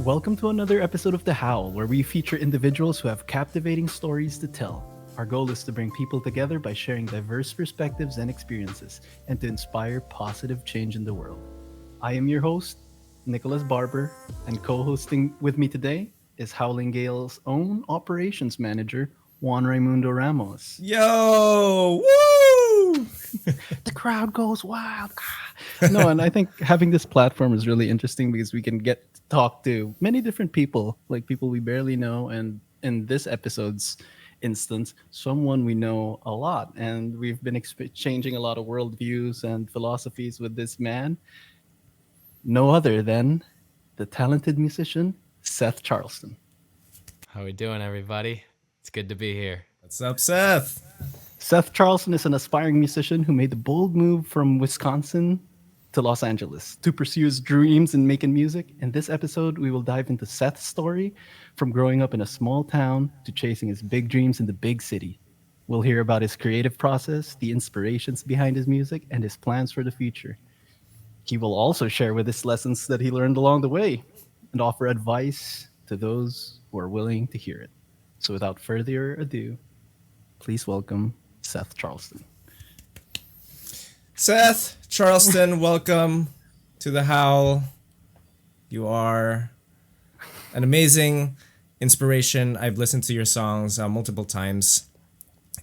Welcome to another episode of The Howl, where we feature individuals who have captivating stories to tell. Our goal is to bring people together by sharing diverse perspectives and experiences, and to inspire positive change in the world. I am your host, Nicholas Barber, and co hosting with me today is Howling Gale's own operations manager, Juan Raimundo Ramos. Yo! Woo! The crowd goes wild. No, and I think having this platform is really interesting because we can get to talk to many different people, like people we barely know, and in this episode's instance, someone we know a lot, and we've been exchanging a lot of worldviews and philosophies with this man, no other than the talented musician Seth Charleston. How we doing, everybody? It's good to be here. What's up, Seth? Seth Charleston is an aspiring musician who made the bold move from Wisconsin to Los Angeles to pursue his dreams in making music. In this episode, we will dive into Seth's story from growing up in a small town to chasing his big dreams in the big city. We'll hear about his creative process, the inspirations behind his music, and his plans for the future. He will also share with us lessons that he learned along the way and offer advice to those who are willing to hear it. So without further ado, please welcome Seth Charleston. Seth Charleston, welcome to the Howl. You are an amazing inspiration. I've listened to your songs multiple times.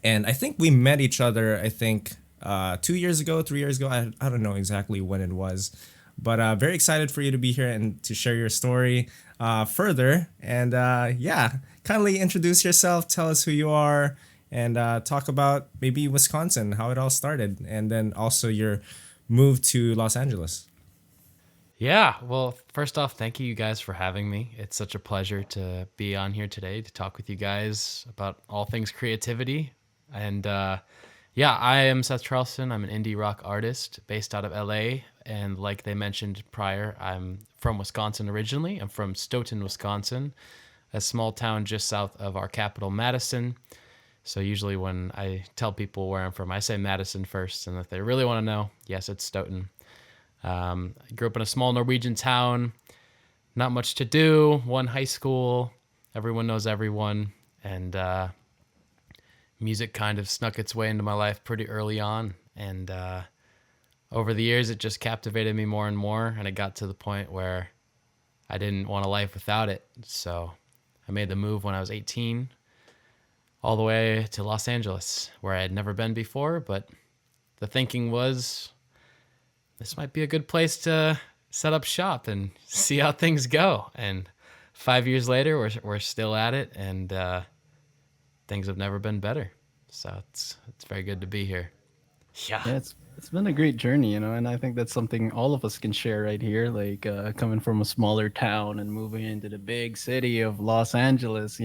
And I think we met each other, 2 years ago, 3 years ago. I don't know exactly when it was. But very excited for you to be here and to share your story further. And kindly introduce yourself, tell us who you are, and talk about maybe Wisconsin, how it all started, and then also your move to Los Angeles. Yeah, well, first off, thank you guys for having me. It's such a pleasure to be on here today to talk with you guys about all things creativity. And I am Seth Charleston. I'm an indie rock artist based out of LA. And like they mentioned prior, I'm from Wisconsin originally. I'm from Stoughton, Wisconsin, a small town just south of our capital, Madison. So usually when I tell people where I'm from, I say Madison first. And if they really want to know, yes, it's Stoughton. I grew up in a small Norwegian town, not much to do, one high school, everyone knows everyone. And music kind of snuck its way into my life pretty early on. And over the years, it just captivated me more and more. And it got to the point where I didn't want a life without it. So I made the move when I was 18. All the way to Los Angeles, where I had never been before, but the thinking was, this might be a good place to set up shop and see how things go. And 5 years later, we're still at it, and things have never been better. So it's very good to be here. Yeah, it's been a great journey, and I think that's something all of us can share right here. Like coming from a smaller town and moving into the big city of Los Angeles,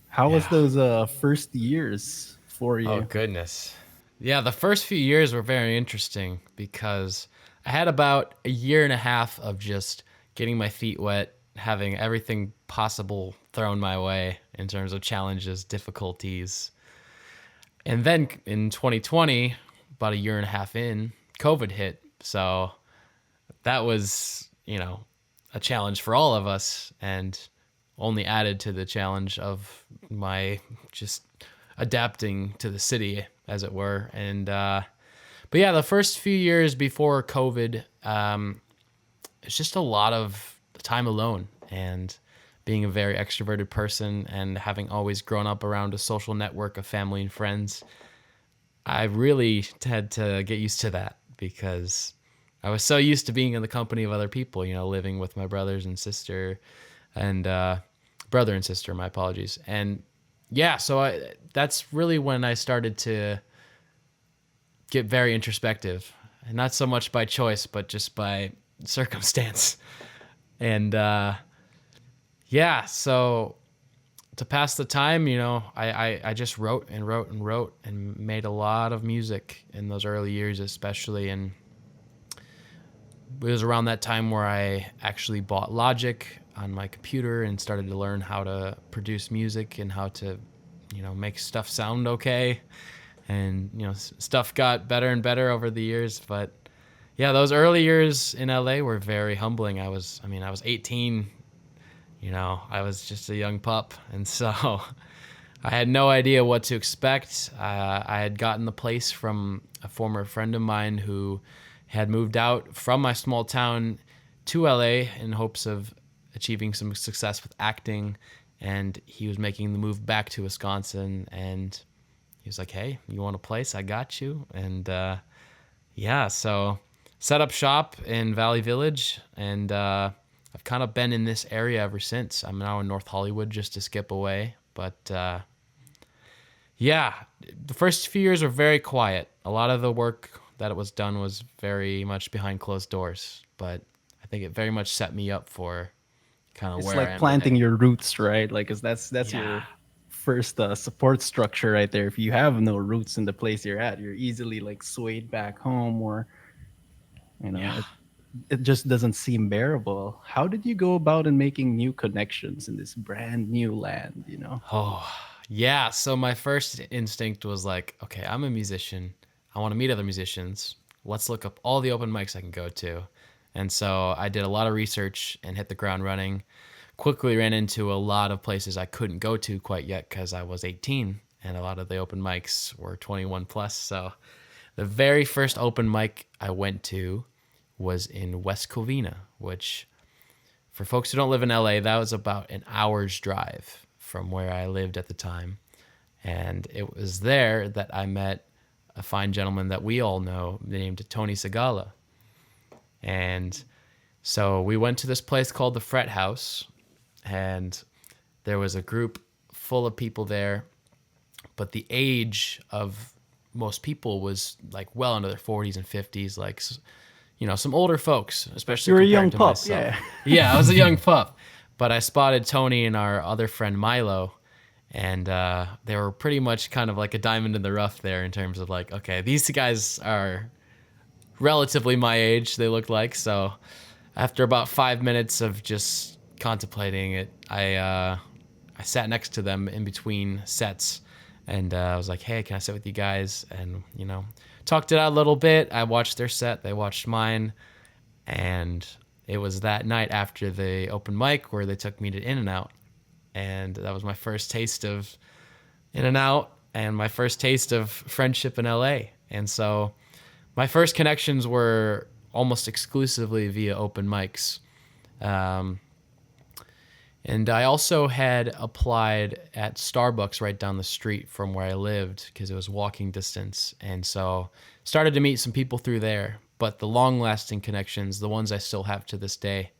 How was those first years for you? Oh, goodness. Yeah, the first few years were very interesting because I had about a year and a half of just getting my feet wet, having everything possible thrown my way in terms of challenges, difficulties. And then in 2020, about a year and a half in, COVID hit. So that was, a challenge for all of us, and only added to the challenge of my just adapting to the city, as it were. And but yeah, the first few years before COVID, it's just a lot of time alone, and being a very extroverted person and having always grown up around a social network of family and friends, I really had to get used to that because I was so used to being in the company of other people, living with my brothers and sister and brother and sister, my apologies. And yeah, so that's really when I started to get very introspective, and not so much by choice, but just by circumstance. And so to pass the time, I just wrote and wrote and wrote and made a lot of music in those early years, especially. And it was around that time where I actually bought Logic on my computer and started to learn how to produce music and how to, make stuff sound okay. And, stuff got better and better over the years. But yeah, those early years in LA were very humbling. I was 18, I was just a young pup. And so I had no idea what to expect. I had gotten the place from a former friend of mine who had moved out from my small town to LA in hopes of achieving some success with acting. And he was making the move back to Wisconsin. And he was like, hey, you want a place? I got you. And yeah, so set up shop in Valley Village. And I've kind of been in this area ever since. I'm now in North Hollywood just to skip away. But yeah, the first few years were very quiet. A lot of the work that it was done was very much behind closed doors. But I think it very much set me up for kind of It's where I like am planting today. your roots, right? Like, 'cause that's Yeah. your first support structure right there. If you have no roots in the place you're at, you're easily like swayed back home, or Yeah. it just doesn't seem bearable. How did you go about in making new connections in this brand new land? Oh, yeah. So my first instinct was like, okay, I'm a musician. I want to meet other musicians. Let's look up all the open mics I can go to. And so I did a lot of research and hit the ground running. Quickly ran into a lot of places I couldn't go to quite yet because I was 18 and a lot of the open mics were 21 plus. So the very first open mic I went to was in West Covina, which for folks who don't live in LA, that was about an hour's drive from where I lived at the time. And it was there that I met a fine gentleman that we all know named Tony Segala. And so we went to this place called the Fret House, and there was a group full of people there, but the age of most people was like well into their 40s and 50s, like, some older folks, especially You were a compared young to pup, myself. yeah. Yeah, I was a young pup, but I spotted Tony and our other friend Milo, and they were pretty much kind of like a diamond in the rough there in terms of like, okay, these guys are relatively my age, they looked like. So after about 5 minutes of just contemplating it, I sat next to them in between sets, and I was like, hey, can I sit with you guys? And talked it out a little bit. I watched their set, they watched mine, and it was that night after the open mic where they took me to In-N-Out, and that was my first taste of In-N-Out and my first taste of friendship in LA. And so my first connections were almost exclusively via open mics. And I also had applied at Starbucks right down the street from where I lived because it was walking distance. And so started to meet some people through there. But the long-lasting connections, the ones I still have to this day,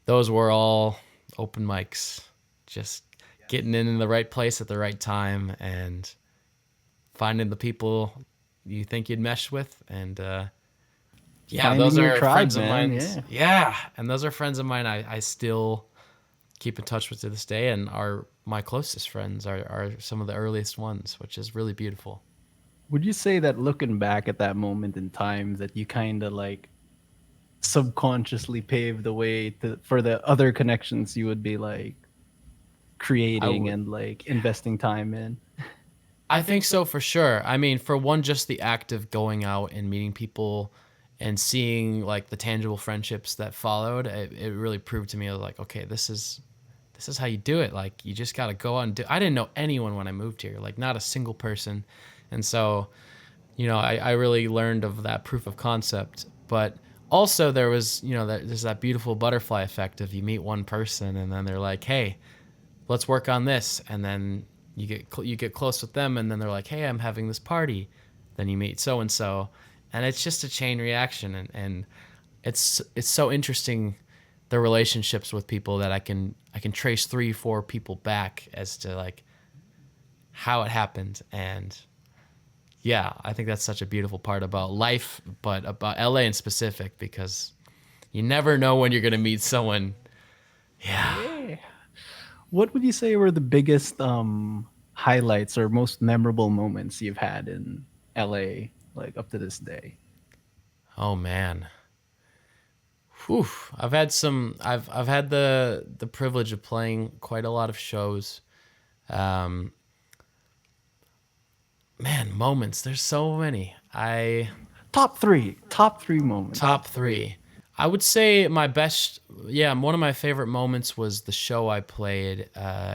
those were all open mics. Just getting in the right place at the right time and finding the people you think you'd mesh with. And yeah, Finding those your are tribe, friends of man, mine. yeah. Yeah, and those are friends of mine I still keep in touch with to this day, and are my closest friends, are some of the earliest ones, which is really beautiful. Would you say that looking back at that moment in time that you kind of like subconsciously paved the way for the other connections you would be like creating would. and like investing time in? I think so, for sure. I mean, for one, just the act of going out and meeting people and seeing like the tangible friendships that followed, it really proved to me, I was like, okay, this is how you do it. Like, you just got to go out and do. I didn't know anyone when I moved here, like not a single person. And so, I really learned of that proof of concept. But also there was, there's that beautiful butterfly effect of you meet one person and then they're like, hey, let's work on this. And then you get close with them, and then they're like, hey, I'm having this party. Then you meet so-and-so, and it's just a chain reaction. And it's so interesting, the relationships with people that I can trace 3-4 people back as to like how it happened. And yeah, I think that's such a beautiful part about life, but about LA in specific, because you never know when you're going to meet someone. Yeah. What would you say were the biggest highlights or most memorable moments you've had in LA, like up to this day? Oh man. Whew. I've had the privilege of playing quite a lot of shows. Man, moments. There's so many. Top three moments. Top three. I would say my best, yeah, one of my favorite moments was the show I played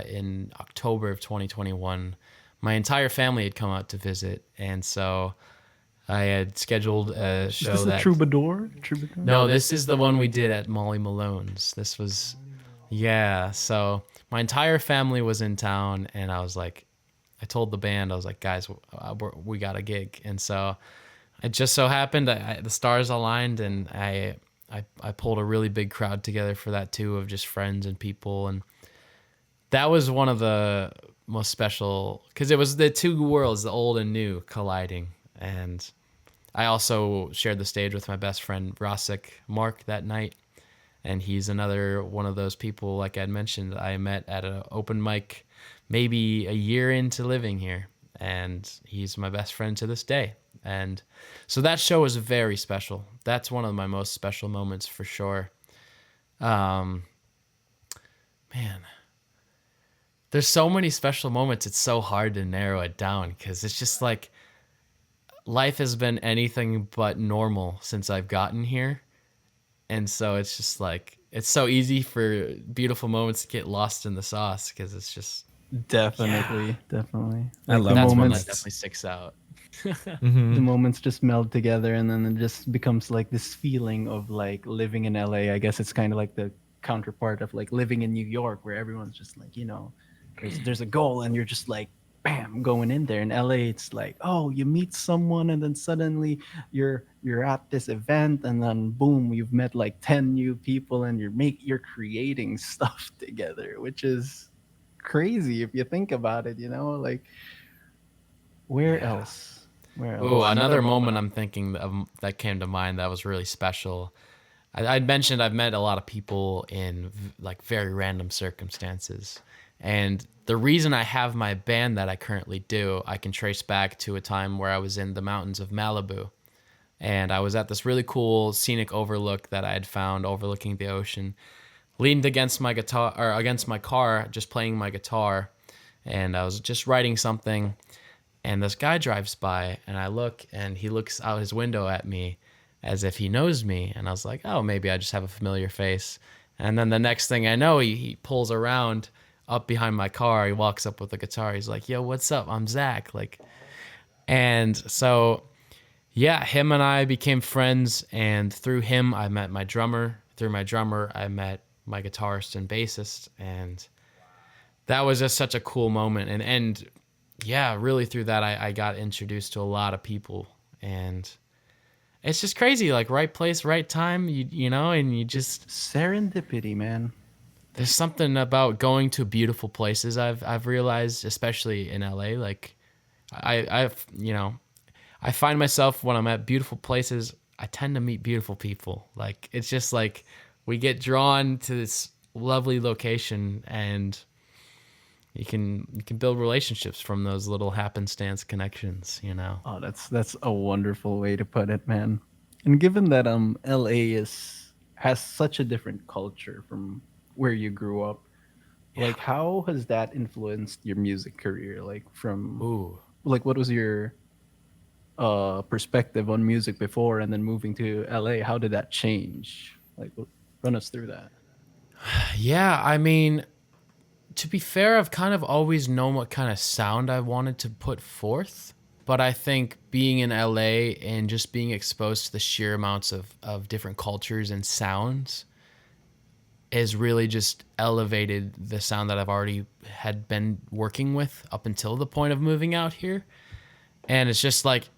in October of 2021. My entire family had come out to visit, and so I had scheduled a Is show this the that. Troubadour? Troubadour? No, this is the one we did at Molly Malone's. This was, yeah. So my entire family was in town, and I was like, I told the band, I was like, guys, we got a gig, and so it just so happened the stars aligned, and I pulled a really big crowd together for that too, of just friends and people, and that was one of the most special because it was the two worlds, the old and new, colliding, and I also shared the stage with my best friend Rosik Mark that night, and he's another one of those people, like I'd mentioned, I met at an open mic maybe a year into living here, and he's my best friend to this day. And so that show was very special. That's one of my most special moments for sure. Man, there's so many special moments. It's so hard to narrow it down because it's just like life has been anything but normal since I've gotten here. And so it's just like, it's so easy for beautiful moments to get lost in the sauce because it's just. Definitely. I love the That's one moments. that definitely sticks out. The moments just meld together, and then it just becomes like this feeling of like living in LA. I guess it's kind of like the counterpart of like living in New York, where everyone's just like, there's a goal, and you're just like, bam, going in there. In LA, it's like, oh, you meet someone, and then suddenly you're at this event, and then boom, you've met like 10 new people, and you're creating stuff together, which is crazy if you think about it. Like where else? Oh, another moment I'm thinking of that came to mind that was really special. I'd mentioned I've met a lot of people in like very random circumstances. And the reason I have my band that I currently do, I can trace back to a time where I was in the mountains of Malibu. And I was at this really cool scenic overlook that I had found overlooking the ocean, leaned against my guitar or against my car, just playing my guitar. And I was just writing something. And this guy drives by, and I look, and he looks out his window at me as if he knows me. And I was like, oh, maybe I just have a familiar face. And then the next thing I know, he pulls around up behind my car. He walks up with a guitar. He's like, yo, what's up? I'm Zach. And so, yeah, him and I became friends. And through him, I met my drummer. Through my drummer, I met my guitarist and bassist. And that was just such a cool moment. And yeah, really through that, I got introduced to a lot of people, and it's just crazy. Like right place, right time, and you just serendipity, man. There's something about going to beautiful places. I've realized, especially in LA. Like I find myself when I'm at beautiful places, I tend to meet beautiful people. Like it's just like we get drawn to this lovely location, and you can build relationships from those little happenstance connections, Oh, that's a wonderful way to put it, man. And given that LA has such a different culture from where you grew up, like how has that influenced your music career? Like like what was your perspective on music before, and then moving to LA? How did that change? Like run us through that. Yeah, I mean, to be fair, I've kind of always known what kind of sound I wanted to put forth, but I think being in LA and just being exposed to the sheer amounts of different cultures and sounds has really just elevated the sound that I've already had been working with up until the point of moving out here. And it's just turned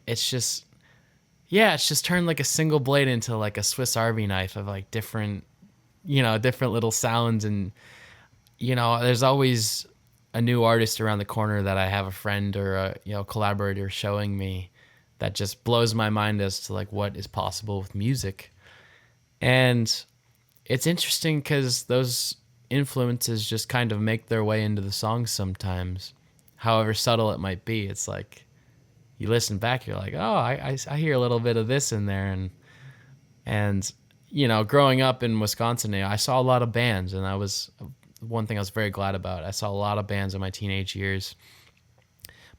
like a single blade into like a Swiss Army knife of like different little sounds. And there's always a new artist around the corner that I have a friend or a collaborator showing me that just blows my mind as to like what is possible with music. And it's interesting because those influences just kind of make their way into the songs sometimes, however subtle it might be. It's like you listen back, you're like, oh, I hear a little bit of this in there. And growing up in Wisconsin, I saw a lot of bands, and that was one thing I was very glad about. I saw a lot of bands in my teenage years.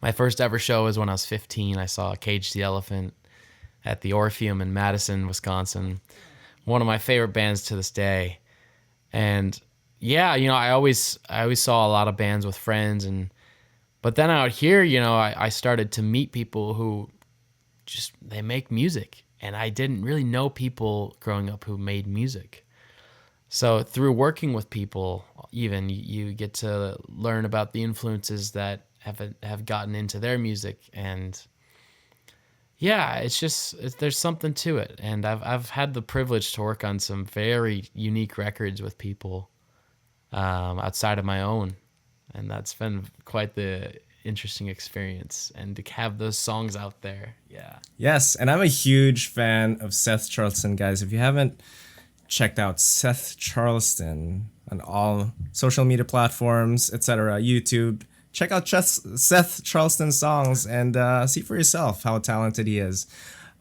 My first ever show was when I was 15. I saw Cage the Elephant, at the Orpheum in Madison, Wisconsin. One of my favorite bands to this day. And yeah, I always saw a lot of bands with friends, but then out here, I started to meet people who just they make music, and I didn't really know people growing up who made music. So through working with people, even you get to learn about the influences that have gotten into their music, and yeah, there's something to it. And I've had the privilege to work on some very unique records with people outside of my own, and that's been quite the interesting experience. And to have those songs out there, yeah. Yes, and I'm a huge fan of Seth Charleston, guys. If you haven't checked out Seth Charleston on all social media platforms, etc., YouTube, check out Seth Charleston's songs and see for yourself how talented he is.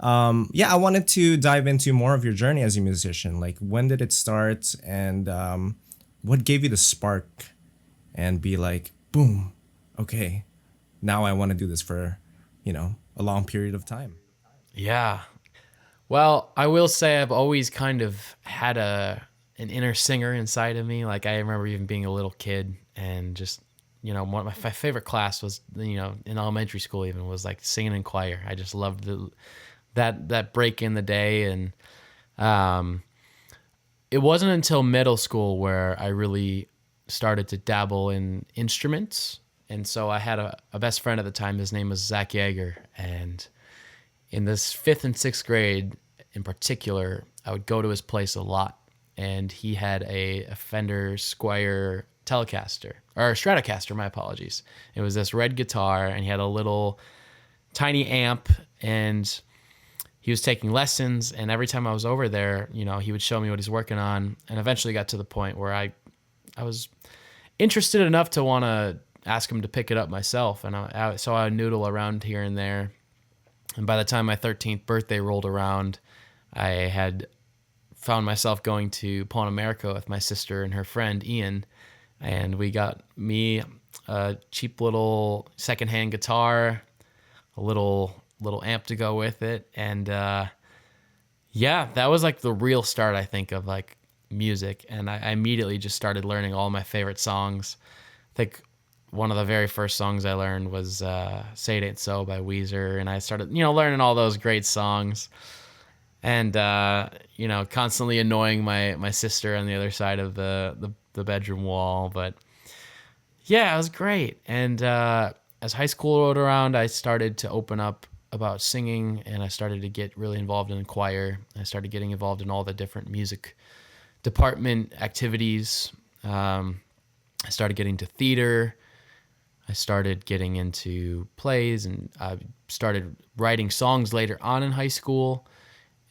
I wanted to dive into more of your journey as a musician. Like, when did it start, and what gave you the spark and be like, boom, okay, now I want to do this for, a long period of time? Yeah. Well, I will say I've always kind of had an inner singer inside of me. Like, I remember even being a little kid and just, one of my favorite class was, in elementary school even, was like singing in choir. I just loved that break in the day. And it wasn't until middle school where I really started to dabble in instruments. And so I had a best friend at the time. His name was Zach Yeager. And in this 5th and 6th grade in particular, I would go to his place a lot. And he had a Fender Squier Telecaster, or Stratocaster, my apologies. It was this red guitar, and he had a little tiny amp, and he was taking lessons. And every time I was over there, he would show me what he's working on. And eventually got to the point where I was interested enough to want to ask him to pick it up myself. And so I would noodle around here and there. And by the time my 13th birthday rolled around, I had found myself going to Pawn America with my sister and her friend Ian, and we got me a cheap little secondhand guitar, a little amp to go with it, and that was like the real start, I think, of like music. And I immediately just started learning all my favorite songs. I think one of the very first songs I learned was "Say It Ain't So" by Weezer, and I started learning all those great songs. And constantly annoying my sister on the other side of the bedroom wall. But yeah, it was great. And as high school rolled around, I started to open up about singing, and I started to get really involved in the choir. I started getting involved in all the different music department activities. I started getting to theater. I started getting into plays, and I started writing songs later on in high school.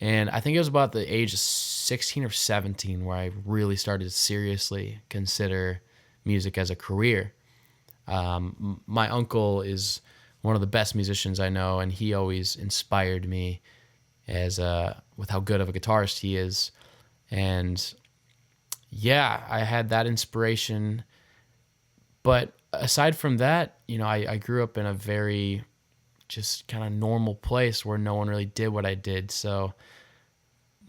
And I think it was about the age of 16 or 17 where I really started to seriously consider music as a career. My uncle is one of the best musicians I know, and he always inspired me with how good of a guitarist he is. And yeah, I had that inspiration. But aside from that, I grew up in a very just kind of normal place where no one really did what I did. So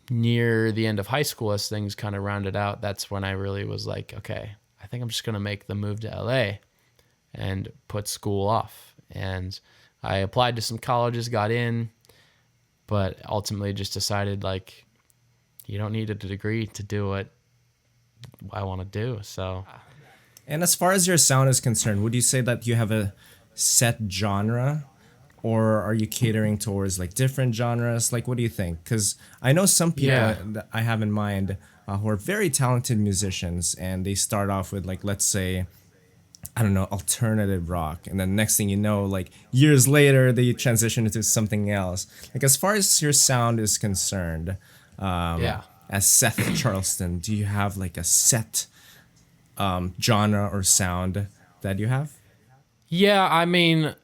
near the end of high school, as things kind of rounded out, that's when I really was like, okay, I think I'm just going to make the move to LA and put school off. And I applied to some colleges, got in, but ultimately just decided, like, you don't need a degree to do what I want to do. So, And as far as your sound is concerned, would you say that you have a set genre, or are you catering towards like different genres? Like, what do you think? Because I know some people that I have in mind who are very talented musicians, and they start off with, like, let's say, I don't know, alternative rock, and then next thing you know, like years later, they transition into something else. Like, as far as your sound is concerned, as Seth Charleston, do you have like a set genre or sound that you have? Yeah, I mean,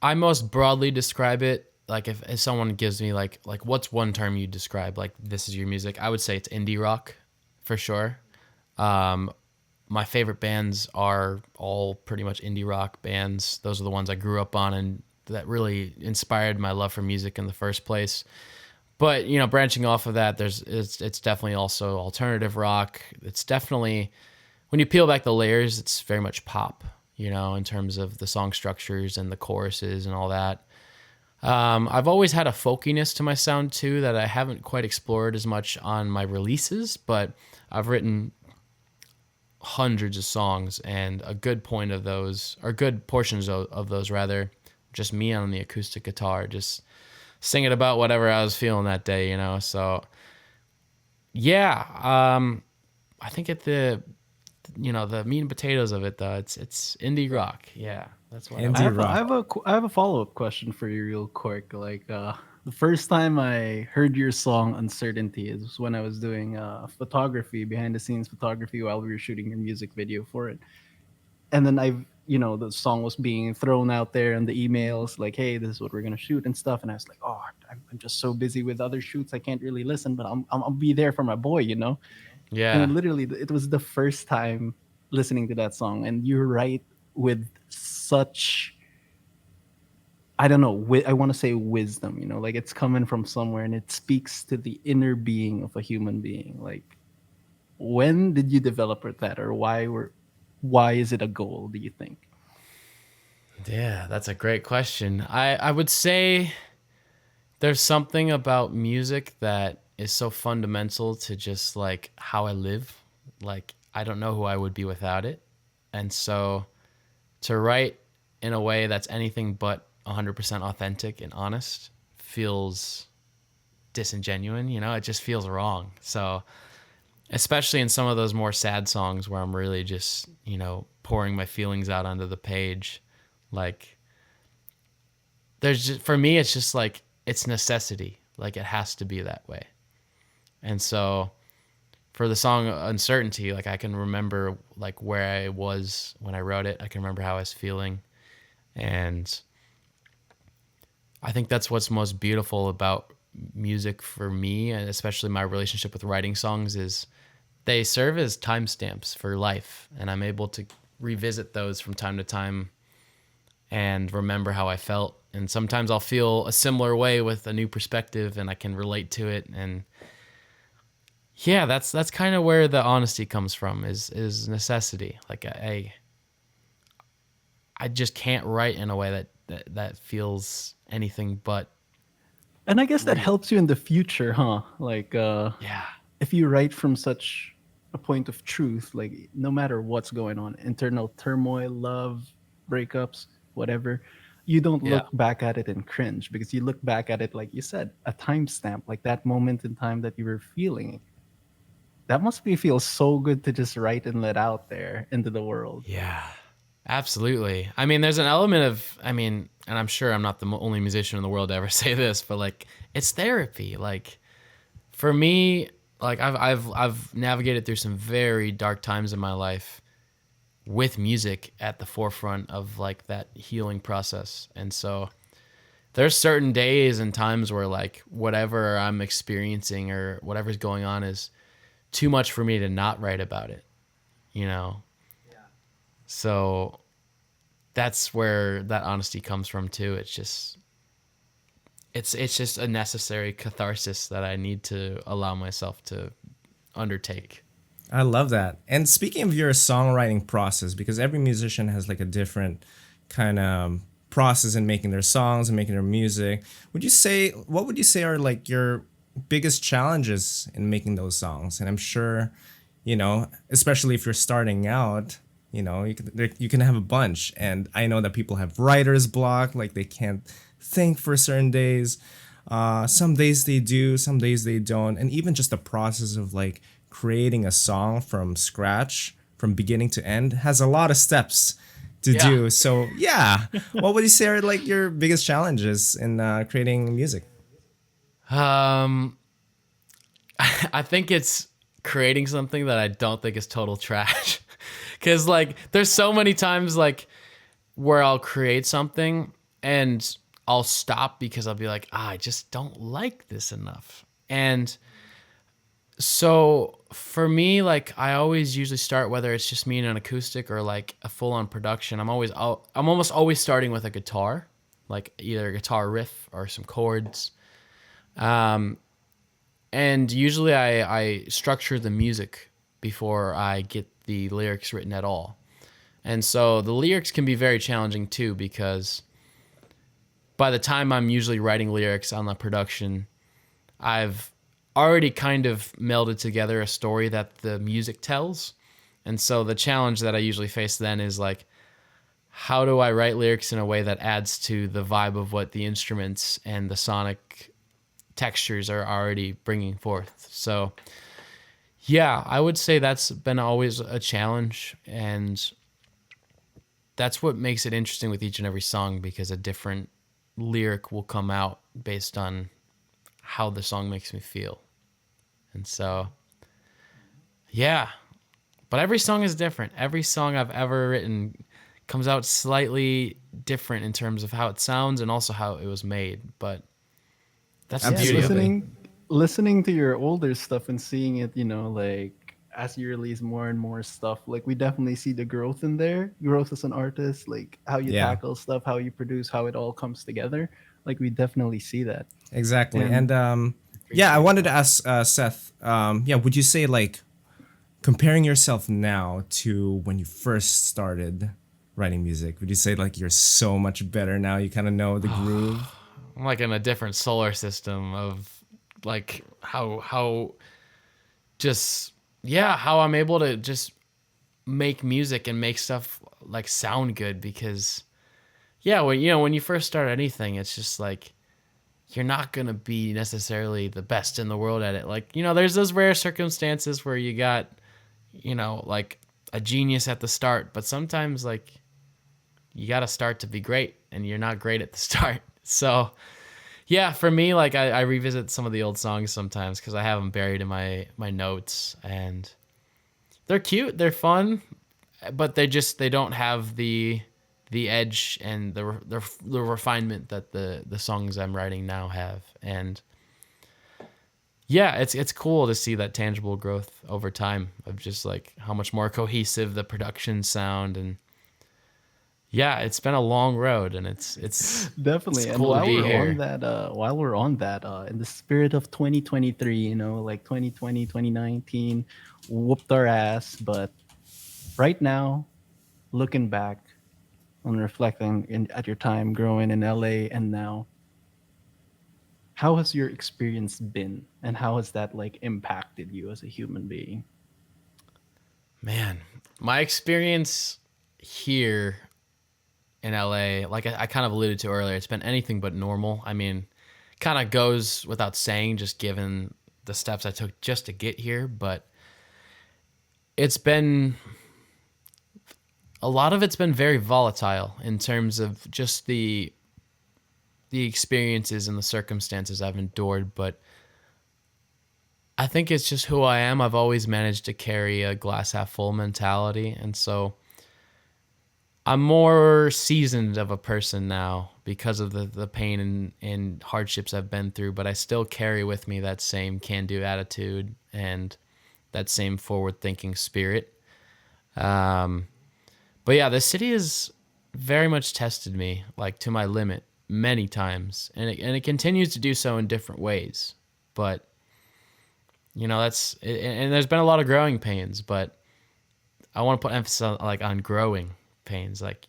I most broadly describe it, like if someone gives me like what's one term you describe, like, this is your music, I would say it's indie rock for sure. My favorite bands are all pretty much indie rock bands. Those are the ones I grew up on, and that really inspired my love for music in the first place. But branching off of that, it's definitely also alternative rock. It's definitely, when you peel back the layers, it's very much pop, in terms of the song structures and the choruses and all that. I've always had a folkiness to my sound too that I haven't quite explored as much on my releases, but I've written hundreds of songs, and a good point of those, or good portions of those rather, just me on the acoustic guitar, just singing about whatever I was feeling that day, So yeah, I think the meat and potatoes of it though, it's indie rock. Yeah, that's what Indie I have, a, rock. I have a I have a follow-up question for you real quick. Like the first time I heard your song Uncertainty is when I was doing photography, behind the scenes photography while we were shooting your music video for it. And then the song was being thrown out there in the emails like, hey, this is what we're going to shoot and stuff. And I was like, oh, I'm just so busy with other shoots. I can't really listen, but I'll be there for my boy. And then Yeah. literally, it was the first time listening to that song, and you write with such, I don't know, I want to say wisdom. Like it's coming from somewhere, and it speaks to the inner being of a human being. Like, when did you develop with that, or why is it a goal? Do you think? Yeah, that's a great question. I would say there's something about music that is so fundamental to just like how I live. Like, I don't know who I would be without it. And so to write in a way that's anything but 100% authentic and honest feels disingenuine, it just feels wrong. So especially in some of those more sad songs where I'm really just, pouring my feelings out onto the page, like there's just, for me, it's just like, it's necessity. Like it has to be that way. And so for the song Uncertainty, like I can remember like where I was when I wrote it. I can remember how I was feeling. And I think that's what's most beautiful about music for me, and especially my relationship with writing songs, is they serve as timestamps for life. And I'm able to revisit those from time to time and remember how I felt. And sometimes I'll feel a similar way with a new perspective and I can relate to it. And yeah, that's kind of where the honesty comes from, is necessity. Like I just can't write in a way that feels anything but And I guess that real. helps you in the future, huh? Like, Yeah. if you write from such a point of truth, like no matter what's going on, internal turmoil, love, breakups, whatever, you don't Yeah. look back at it and cringe, because you look back at it, like you said, a timestamp, like that moment in time that you were feeling it. That must be feel so good to just write and let out there into the world. Yeah. Absolutely. I mean, there's an element of, and I'm sure I'm not the only musician in the world to ever say this, but like it's therapy. Like for me, like I've navigated through some very dark times in my life with music at the forefront of like that healing process. And so there's certain days and times where like whatever I'm experiencing or whatever's going on is too much for me to not write about it, you know? So that's where that honesty comes from too. It's just a necessary catharsis that I need to allow myself to undertake. I love that. And speaking of your songwriting process, because every musician has like a different kind of process in making their songs and making their music, what would you say are like your biggest challenges in making those songs? And I'm sure, especially if you're starting out, you can have a bunch. And I know that people have writer's block, like they can't think for certain days. Some days they do, some days they don't. And even just the process of like creating a song from scratch, from beginning to end, has a lot of steps to do. So yeah, what would you say are like your biggest challenges in creating music? I think it's creating something that I don't think is total trash. Cause like there's so many times like where I'll create something and I'll stop because I'll be like, I just don't like this enough. And so for me, like I always usually start, whether it's just me and an acoustic or like a full on production, I'm almost always starting with a guitar. like either a guitar riff or some chords. And usually I structure the music before I get the lyrics written at all. And so the lyrics can be very challenging too, because by the time I'm usually writing lyrics on the production, I've already kind of melded together a story that the music tells. And so the challenge that I usually face then is like, how do I write lyrics in a way that adds to the vibe of what the instruments and the sonic textures are already bringing forth? So yeah, I would say that's been always a challenge, and that's what makes it interesting with each and every song, because a different lyric will come out based on how the song makes me feel. And so yeah, but every song is different. Every song I've ever written comes out slightly different in terms of how it sounds and also how it was made. But that's the beauty of it. Listening to your older stuff and seeing it, like as you release more and more stuff, like we definitely see the growth in there, growth as an artist, like how you tackle stuff, how you produce, how it all comes together. Like we definitely see that. Exactly. And I wanted to ask Seth, would you say, like, comparing yourself now to when you first started writing music, would you say like you're so much better now? You kind of know the groove? I'm like in a different solar system of like how I'm able to just make music and make stuff like sound good, because when you first start anything, it's just like you're not going to be necessarily the best in the world at it. Like, there's those rare circumstances where you got, like a genius at the start, but sometimes like you got to start to be great and you're not great at the start. So yeah, for me, like I revisit some of the old songs sometimes because I have them buried in my notes, and they're cute, they're fun, but they don't have the edge and the refinement that the songs I'm writing now have. And yeah, it's cool to see that tangible growth over time of just like how much more cohesive the production sound. And yeah, it's been a long road, and it's definitely. it's And cool to while be we're here. on that, in the spirit of 2023, like 2020, 2019, whooped our ass. But right now, looking back on reflecting at your time growing in LA and now, how has your experience been, and how has that like impacted you as a human being? Man, my experience here in LA, like I kind of alluded to earlier, it's been anything but normal. I mean, kind of goes without saying, just given the steps I took just to get here. But it's been a lot of it's been very volatile in terms of just the experiences and the circumstances I've endured. But I think it's just who I am. I've always managed to carry a glass half full mentality, and so I'm more seasoned of a person now because of the pain and hardships I've been through, but I still carry with me that same can-do attitude and that same forward-thinking spirit. But yeah, the city has very much tested me, like to my limit, many times, and it continues to do so in different ways. But that's and there's been a lot of growing pains, but I want to put emphasis on growing pains. Like,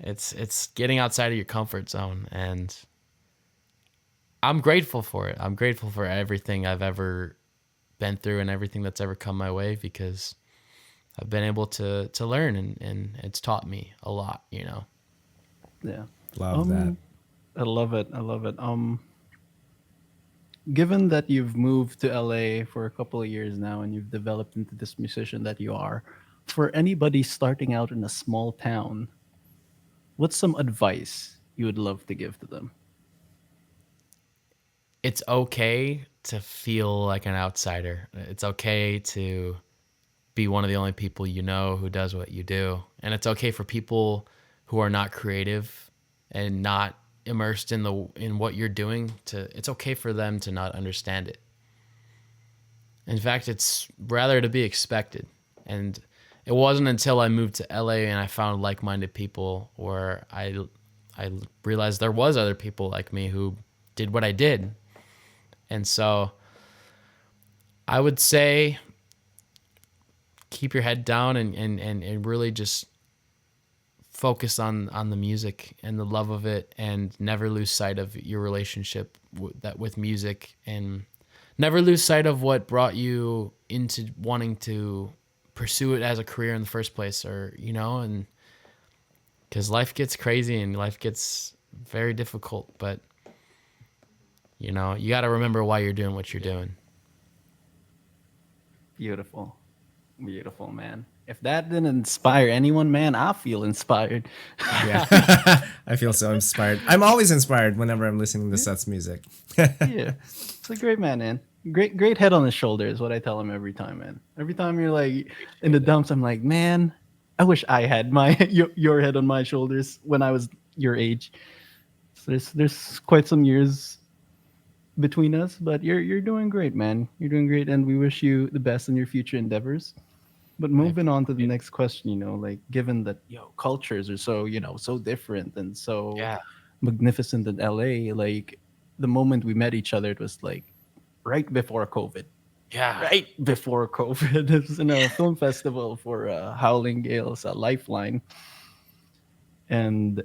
it's getting outside of your comfort zone, and I'm grateful for it. I'm grateful for everything I've ever been through and everything that's ever come my way, because I've been able to learn, and it's taught me a lot. Yeah. Love that. I love it. I love it. Given that you've moved to LA for a couple of years now and you've developed into this musician that you are, for anybody starting out in a small town, what's some advice you would love to give to them? It's okay to feel like an outsider. It's okay to be one of the only people who does what you do. And it's okay for people who are not creative and not immersed in what you're doing it's okay for them to not understand it. In fact, it's rather to be expected. And it wasn't until I moved to LA and I found like-minded people where I I realized there was other people like me who did what I did. And so I would say keep your head down and really just focus on the music and the love of it, and never lose sight of your relationship with music, and never lose sight of what brought you into wanting to pursue it as a career in the first place, or, and because life gets crazy and life gets very difficult, but you got to remember why you're doing what you're doing. Beautiful. Beautiful, man. If that didn't inspire anyone, man, I feel inspired. Yeah. I feel so inspired. I'm always inspired whenever I'm listening to Seth's music. Yeah. It's a great man. Great head on his shoulder is what I tell him every time, man. Every time you're like in the dumps, I'm like, man, I wish I had your head on my shoulders when I was your age. So there's quite some years between us, but you're doing great, man. You're doing great, and we wish you the best in your future endeavors. But moving on to the next question, like given that cultures are so so different and so Yeah. magnificent in LA, like the moment we met each other, it was like right before COVID. Yeah. Right before COVID, it was in a film festival for Howling Gale's Lifeline, and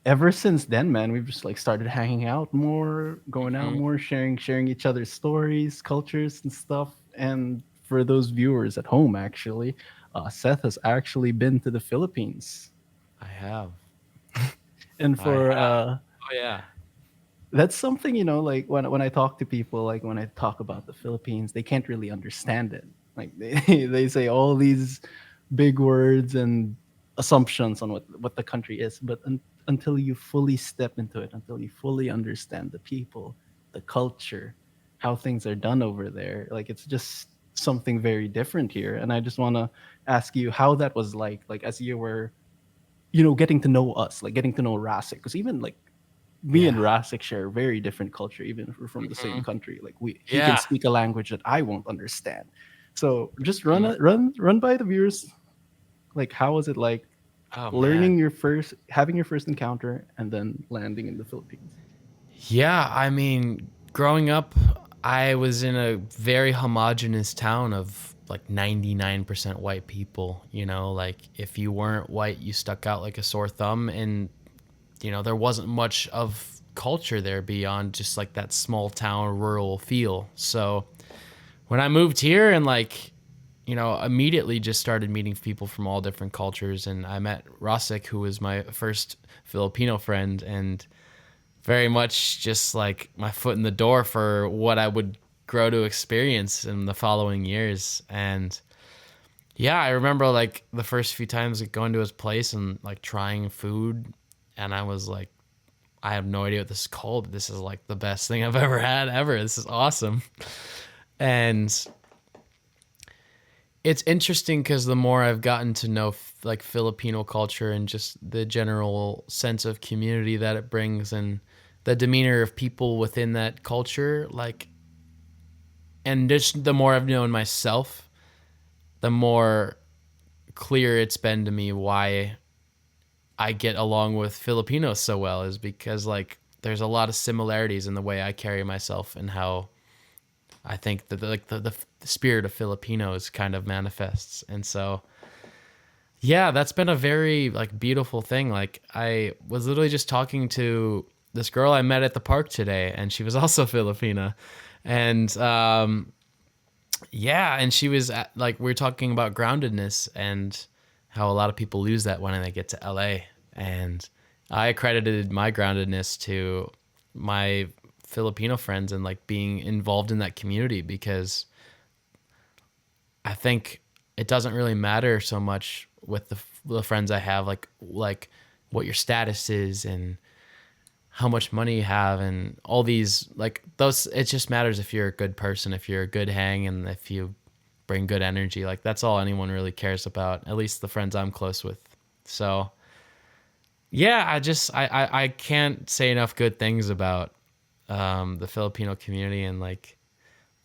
ever since then, man, we've just like started hanging out more, going out more, sharing each other's stories, cultures, and stuff. And for those viewers at home, actually, Seth has actually been to the Philippines, I have. and for Oh yeah. that's something like when I talk to people, like when I talk about the Philippines, they can't really understand it. Like they say all these big words and assumptions on what the country is, but until you fully step into it, until you fully understand the people, the culture, how things are done over there, like it's just something very different here. And I just want to ask you how that was like as you were getting to know us, like getting to know Rasik, because even like me and Rasik share a very different culture, even if we're from the same country. Like he can Yeah. speak a language that I won't understand. So just run by the viewers. Like, how was it like Oh learning man. having your first encounter and then landing in the Philippines? Yeah, I mean, growing up, I was in a very homogenous town of like 99% white people. Like if you weren't white, you stuck out like a sore thumb, and there wasn't much of culture there beyond just like that small town rural feel. So when I moved here and like, immediately just started meeting people from all different cultures, and I met Rasik, who was my first Filipino friend, and very much just like my foot in the door for what I would grow to experience in the following years. And yeah, I remember like the first few times like, going to his place and like trying food, and I was like, I have no idea what this is called, but this is like the best thing I've ever had ever. This is awesome. And it's interesting because the more I've gotten to know like Filipino culture and just the general sense of community that it brings, and the demeanor of people within that culture, like, and just the more I've known myself, the more clear it's been to me why I get along with Filipinos so well, is because like there's a lot of similarities in the way I carry myself and how I think that the spirit of Filipinos kind of manifests. And so yeah, that's been a very like beautiful thing. Like I was literally just talking to this girl I met at the park today, and she was also Filipina. And yeah, and she was like, we were talking about groundedness and how a lot of people lose that when they get to LA. And I accredited my groundedness to my Filipino friends and like being involved in that community, because I think it doesn't really matter so much with the friends I have, like what your status is and how much money you have and all these like those. It just matters if you're a good person, if you're a good hang, and if you bring good energy. Like that's all anyone really cares about, at least the friends I'm close with. So yeah, I can't say enough good things about the Filipino community. And like,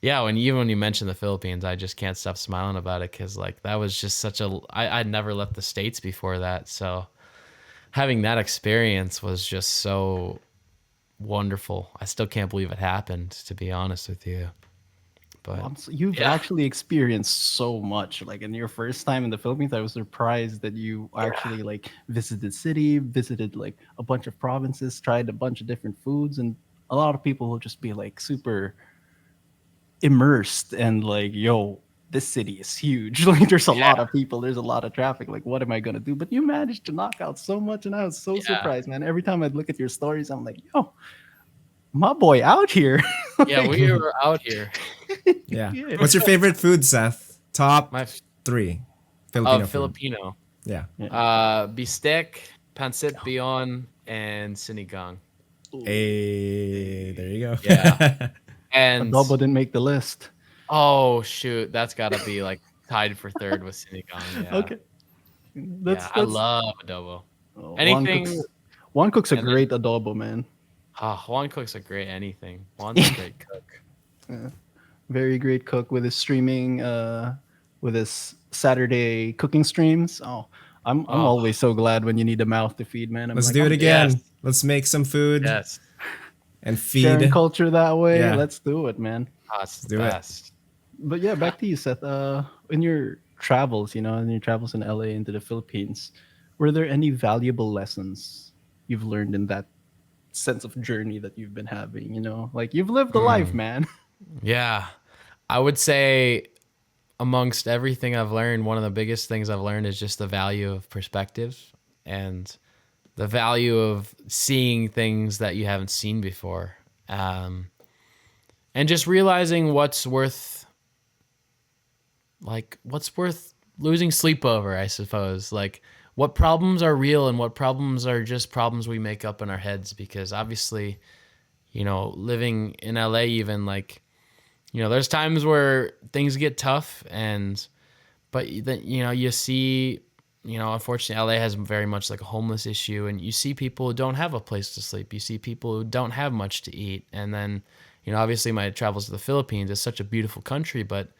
yeah, when you mention the Philippines, I just can't stop smiling about it, because like that was just such a I'd never left the States before that. So having that experience was just so wonderful. I still can't believe it happened, to be honest with you. But You've yeah. actually experienced so much. Like in your first time in the Philippines, I was surprised that you actually like visited the city, visited like a bunch of provinces, tried a bunch of different foods, and a lot of people will just be like super immersed and like, yo, this city is huge. Like there's a lot of people, there's a lot of traffic. Like, what am I gonna do? But you managed to knock out so much, and I was so Yeah. surprised, man. Every time I look at your stories, I'm like, yo, my boy out here. Yeah, Like, we were out here. Yeah. yeah. What's your favorite food, Seth? Top My 3 Filipino food. Filipino. Yeah. Bistek, pancit bihon, and sinigang. Hey, there you go. Yeah. And Adobo didn't make the list. oh shoot, that's gotta be like tied for third with sinigang. Yeah. Okay. Yeah, I love adobo. Juan Anything. cooks, Juan cooks a And then- great adobo, man. Juan cooks a great anything. Juan's a great cook. Very great cook with his streaming, with his Saturday cooking streams. Oh, I'm always so glad when you need a mouth to feed, man. I'm Let's like, do it I'm again. yes. Let's make some food Yes. and sharing feed. culture that way. Yeah. Let's do it, man. It's the do it. best. But yeah, back to you, Seth. In your travels, in your travels in LA into the Philippines, were there any valuable lessons you've learned in that sense of journey that you've been having? Like you've lived a life, man. Yeah. I would say amongst everything I've learned, one of the biggest things I've learned is just the value of perspective and the value of seeing things that you haven't seen before. And just realizing what's worth losing sleep over, I suppose. Like what problems are real and what problems are just problems we make up in our heads, because obviously, living in LA even, like, there's times where things get tough but then, you see, unfortunately LA has very much like a homeless issue, and you see people who don't have a place to sleep. You see people who don't have much to eat. And then, obviously my travels to the Philippines is such a beautiful country, but,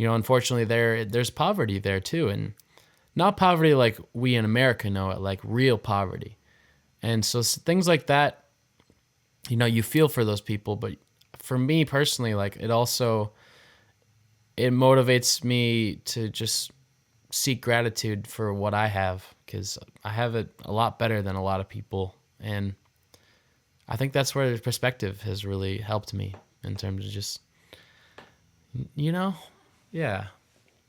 unfortunately there's poverty there too. And not poverty like we in America know it, like real poverty. And so things like that, you feel for those people. But for me personally, like it motivates me to just seek gratitude for what I have, because I have it a lot better than a lot of people. And I think that's where the perspective has really helped me in terms of just, yeah.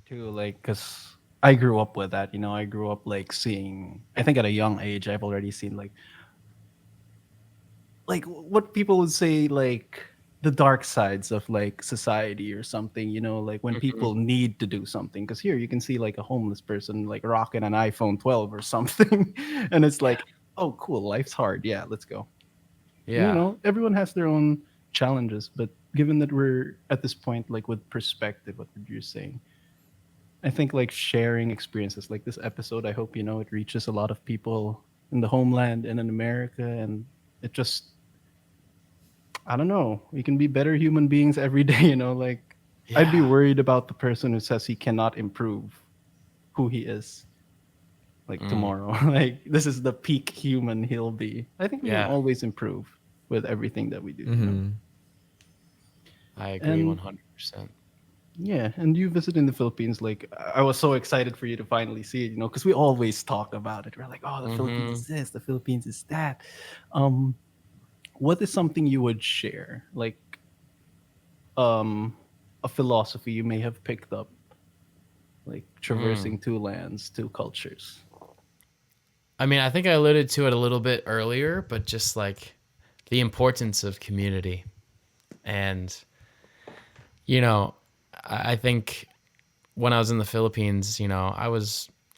Too, like, because I grew up with that. I grew up like seeing. I think at a young age, I've already seen like what people would say, like the dark sides of like society or something. Like when people need to do something. Because here you can see like a homeless person like rocking an iPhone 12 or something, and it's like, oh, cool, life's hard. Yeah, let's go. Yeah. Everyone has their own challenges, but given that we're at this point, like with perspective, what you're saying, I think like sharing experiences like this episode, I hope, it reaches a lot of people in the homeland and in America. And it just, I don't know, we can be better human beings every day, like I'd be Yeah. worried about the person who says he cannot improve who he is. Like tomorrow, like this is the peak human he'll be. I think we Yeah. can always improve with everything that we do. I agree And 100%. yeah, and you visited in the Philippines. Like I was so excited for you to finally see it, because we always talk about it. We're like, oh, the Philippines is this, the Philippines is that. What is something you would share, like a philosophy you may have picked up, like traversing two lands, two cultures? I mean, I think I alluded to it a little bit earlier, but just like the importance of community. And, I think when I was in the Philippines, a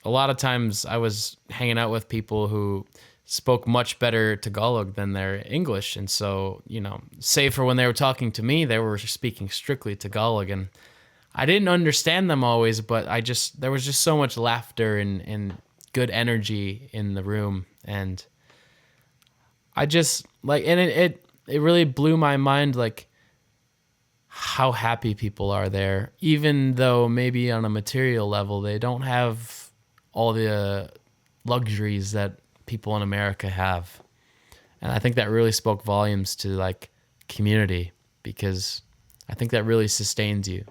lot of times I was hanging out with people who spoke much better Tagalog than their English. And so, save for when they were talking to me, they were speaking strictly Tagalog. And I didn't understand them always, but there was just so much laughter and good energy in the room. And I just like, and it really blew my mind, like how happy people are there, even though maybe on a material level, they don't have all the luxuries that people in America have. And I think that really spoke volumes to like community, because I think that really sustains you.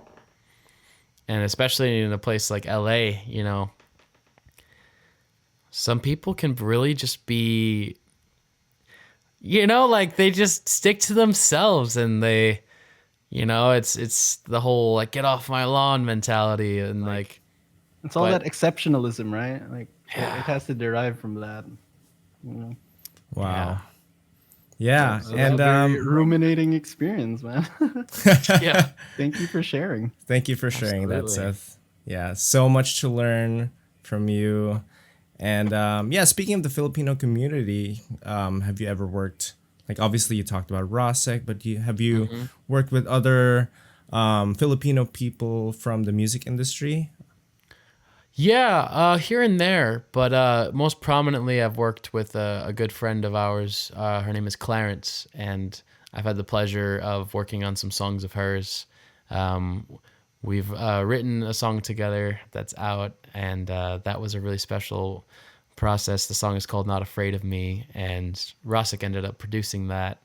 And especially in a place like LA, you know, some people can really just be, you know, like they just stick to themselves, and they, you know, it's the whole like get off my lawn mentality, and like It's all but- that exceptionalism, right? Like Yeah. it has to derive from that. You know? Wow. Yeah, So and that's a very ruminating experience, man. yeah. Thank you for sharing. thank you for sharing that, Absolutely. Seth. Yeah, so much to learn from you. And yeah, speaking of the Filipino community, have you ever worked? Like, obviously, you talked about Rosek, but have you worked with other Filipino people from the music industry? Yeah, here and there, but most prominently, I've worked with a good friend of ours. Her name is Clarence, and I've had the pleasure of working on some songs of hers. We've written a song together that's out, and that was a really special process. The song is called "Not Afraid of Me," and Rosik ended up producing that.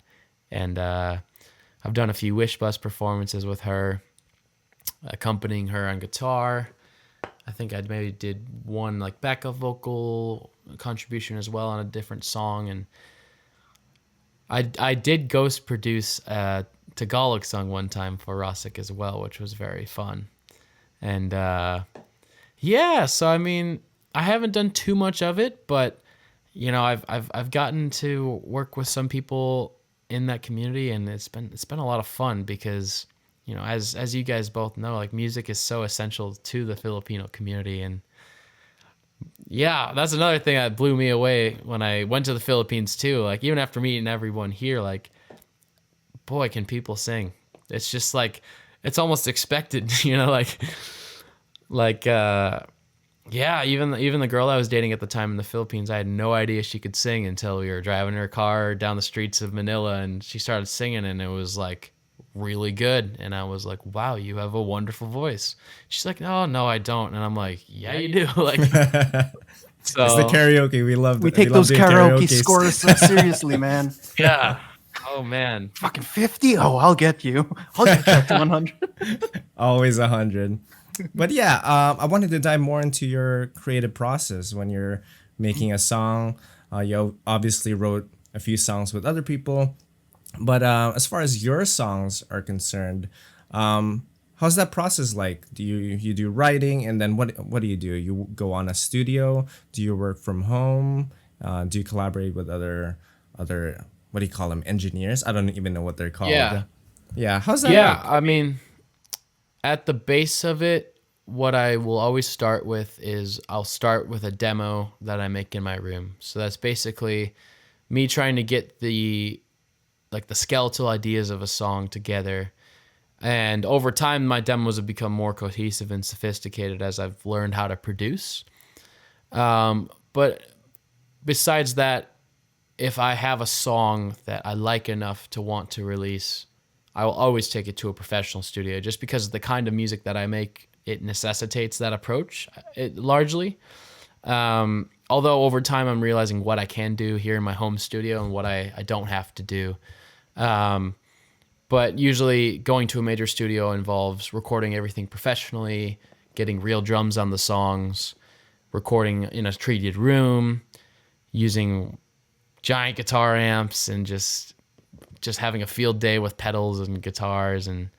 And I've done a few Wish Bus performances with her, accompanying her on guitar. I think I maybe did one like backup vocal contribution as well on a different song, and I did ghost produce a Tagalog song one time for Rosik as well, which was very fun. And yeah, so I mean, I haven't done too much of it, but you know, I've gotten to work with some people in that community, and it's been a lot of fun because, you know, as you guys both know, like music is so essential to the Filipino community. And yeah, that's another thing that blew me away when I went to the Philippines too. Like even after meeting everyone here, like, boy, can people sing. It's just like, it's almost expected, you know, yeah, even the girl I was dating at the time in the Philippines, I had no idea she could sing until we were driving her car down the streets of Manila, and she started singing, and it was like really good. And I was like, wow, you have a wonderful voice. She's like, oh no, I don't. And I'm like, yeah, you do. Like, so It's the karaoke. We take love those the karaoke karaokes. scores so seriously, man. yeah. Oh man. Fucking 50? Oh, I'll get you. I'll get you up to 100. Always 100. But yeah, I wanted to dive more into your creative process when you're making a song. You obviously wrote a few songs with other people, but as far as your songs are concerned, how's that process like? Do you do writing, and then what do? You go on a studio? Do you work from home? Do you collaborate with other what do you call them, engineers? I don't even know what they're called. Yeah. How's that? Yeah, like? I mean, at the base of it, what I will always start with is I'll start with a demo that I make in my room. So that's basically me trying to get the skeletal ideas of a song together. And over time, my demos have become more cohesive and sophisticated as I've learned how to produce. But besides that, if I have a song that I like enough to want to release, I will always take it to a professional studio, just because the kind of music that I make, it necessitates that approach, largely. Although over time I'm realizing what I can do here in my home studio and what I don't have to do. But usually going to a major studio involves recording everything professionally, getting real drums on the songs, recording in a treated room, using giant guitar amps, and just having a field day with pedals and guitars, and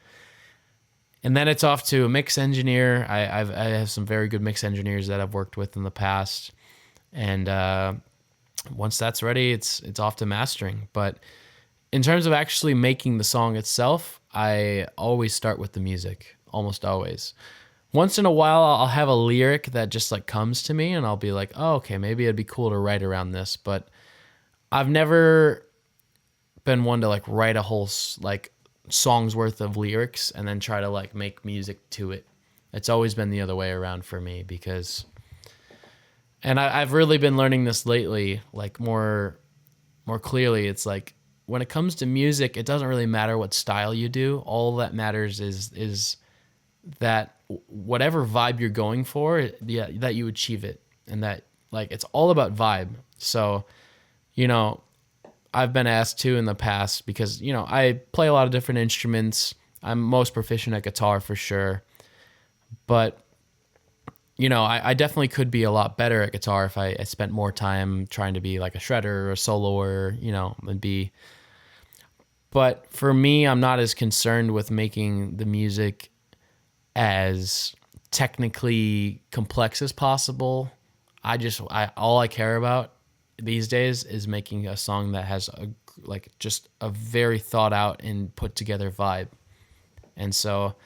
then it's off to a mix engineer. I have some very good mix engineers that I've worked with in the past, and once that's ready, it's off to mastering. But in terms of actually making the song itself, I always start with the music, almost always. Once in a while, I'll have a lyric that just like comes to me, and I'll be like, oh, okay, maybe it'd be cool to write around this. But I've never been one to like write a whole like song's worth of lyrics and then try to like make music to it. It's always been the other way around for me, because, and I've really been learning this lately, like more clearly. It's like when it comes to music, it doesn't really matter what style you do. All that matters is that whatever vibe you're going for, yeah, that you achieve it, and that like it's all about vibe. So, you know, I've been asked too in the past because, you know, I play a lot of different instruments. I'm most proficient at guitar for sure. But, you know, I definitely could be a lot better at guitar if I spent more time trying to be like a shredder or a soloer, you know, and be. But for me, I'm not as concerned with making the music as technically complex as possible. All I care about these days is making a song that has just a very thought out and put together vibe. And so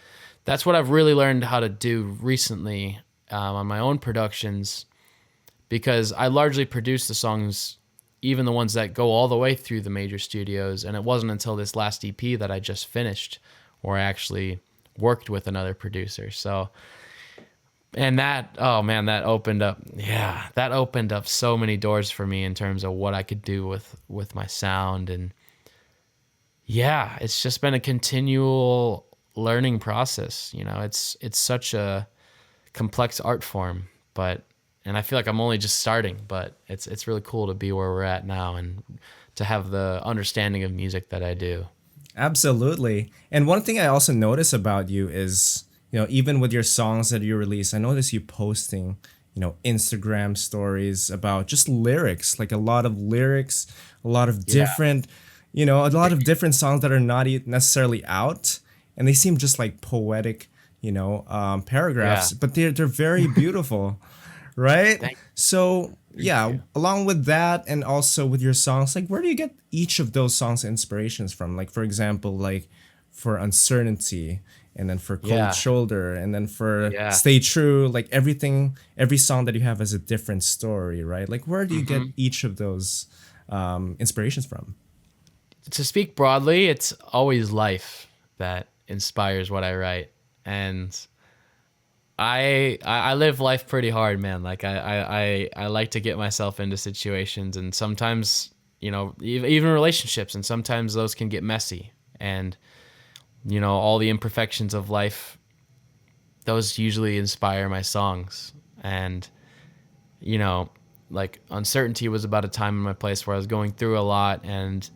that's what I've really learned how to do recently on my own productions, because I largely produce the songs, even the ones that go all the way through the major studios. And it wasn't until this last EP that I just finished where I actually worked with another producer. So, and that, oh man, that opened up so many doors for me in terms of what I could do with my sound. And yeah, it's just been a continual learning process. You know, it's such a complex art form, and I feel like I'm only just starting, but it's really cool to be where we're at now and to have the understanding of music that I do. Absolutely. And one thing I also notice about you is, you know, even with your songs that you release, I notice you posting, you know, Instagram stories about just lyrics, like a lot of lyrics, a lot of different, you know, a lot of different songs that are not necessarily out, and they seem just like poetic, you know, paragraphs, but they're very beautiful, right? So yeah, along with that, and also with your songs, like where do you get each of those songs inspirations from? Like for example, like for Uncertainty, and then for Cold Shoulder, and then for Stay True, like every song that you have has a different story, right? Like where do you get each of those inspirations from? To speak broadly, it's always life that inspires what I write. And I live life pretty hard, man. Like I like to get myself into situations, and sometimes, you know, even relationships, and sometimes those can get messy. And, you know, all the imperfections of life, those usually inspire my songs. And, you know, like Uncertainty was about a time in my place where I was going through a lot and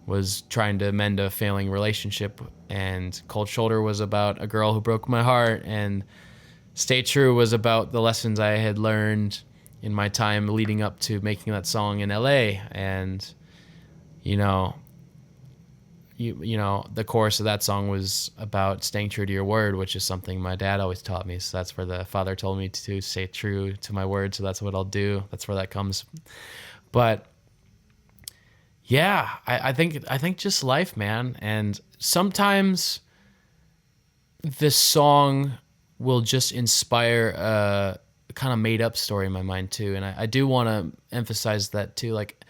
was trying to mend a failing relationship. And Cold Shoulder was about a girl who broke my heart. And Stay True was about the lessons I had learned in my time leading up to making that song in LA. And, you know, you know, the chorus of that song was about staying true to your word, which is something my dad always taught me. So that's where the father told me to stay true to my word. So that's what I'll do. That's where that comes. But yeah, I think just life, man. And sometimes the song will just inspire a kind of made up story in my mind too. And I do want to emphasize that too. Like,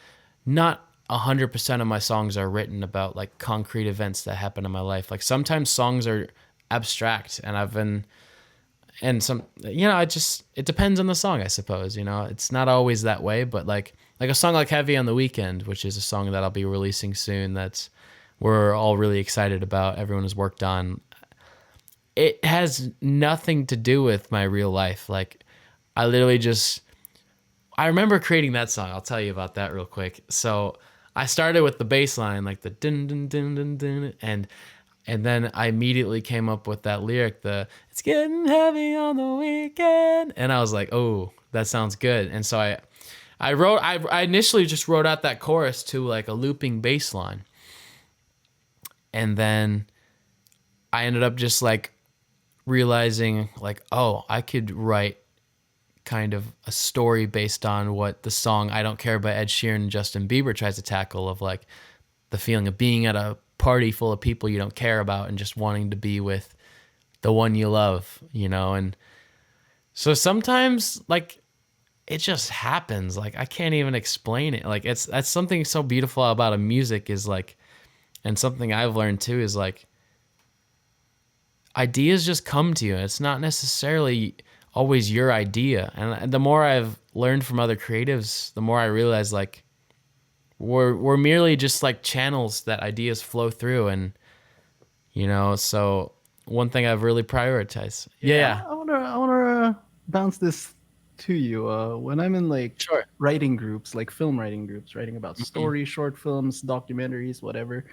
not 100% of my songs are written about like concrete events that happen in my life. Like sometimes songs are abstract, and some, you know, it depends on the song, I suppose. You know, it's not always that way, but like a song like Heavy on the Weekend, which is a song that I'll be releasing soon, that's we're all really excited about, everyone has worked on. It has nothing to do with my real life. Like I remember creating that song. I'll tell you about that real quick. So I started with the bass line, like the dun dun dun dun dun, and then I immediately came up with that lyric, it's getting heavy on the weekend. And I was like, oh, that sounds good. And so I initially just wrote out that chorus to like a looping bass line. And then I ended up just like realizing like, oh, I could write kind of a story based on what the song I Don't Care by Ed Sheeran and Justin Bieber tries to tackle, of like the feeling of being at a party full of people you don't care about and just wanting to be with the one you love, you know? And so sometimes like it just happens. Like I can't even explain it. Like that's something so beautiful about a music is like, and something I've learned too is like ideas just come to you. It's not necessarily always your idea. And the more I've learned from other creatives, the more I realize like we're merely just like channels that ideas flow through. And, you know, so one thing I've really prioritized. Yeah. I wanna bounce this to you. When I'm in like Sure. writing groups, like film writing groups, writing about Mhm. stories, short films, documentaries, whatever,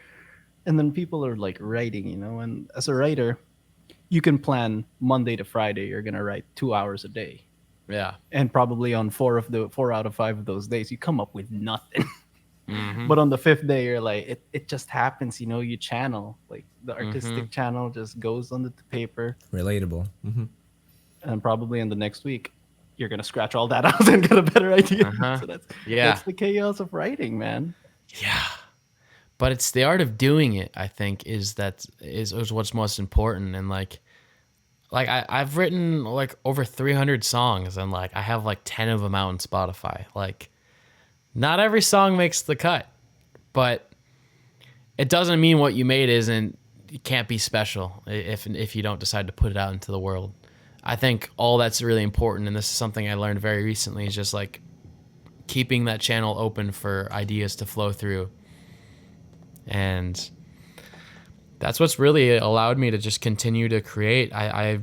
and then people are like writing, and as a writer, you can plan Monday to Friday, you're gonna write 2 hours a day. Yeah. And probably on 4 out of 5 of those days, you come up with nothing. Mhm. But on the fifth day, you're like, it just happens, you channel. Like the Mhm. artistic channel just goes onto the paper, Relatable. and probably in the next week, you're gonna scratch all that out and get a better idea. Uh-huh. So that's Yeah. the chaos of writing, man. Yeah. But it's the art of doing it, I think, is what's most important. And like I've written like over 300 songs, and like I have like 10 of them out on Spotify. Like not every song makes the cut, but it doesn't mean what you made isn't, it can't be special if you don't decide to put it out into the world. I think all that's really important, and this is something I learned very recently, is just like keeping that channel open for ideas to flow through. And that's what's really allowed me to just continue to create. I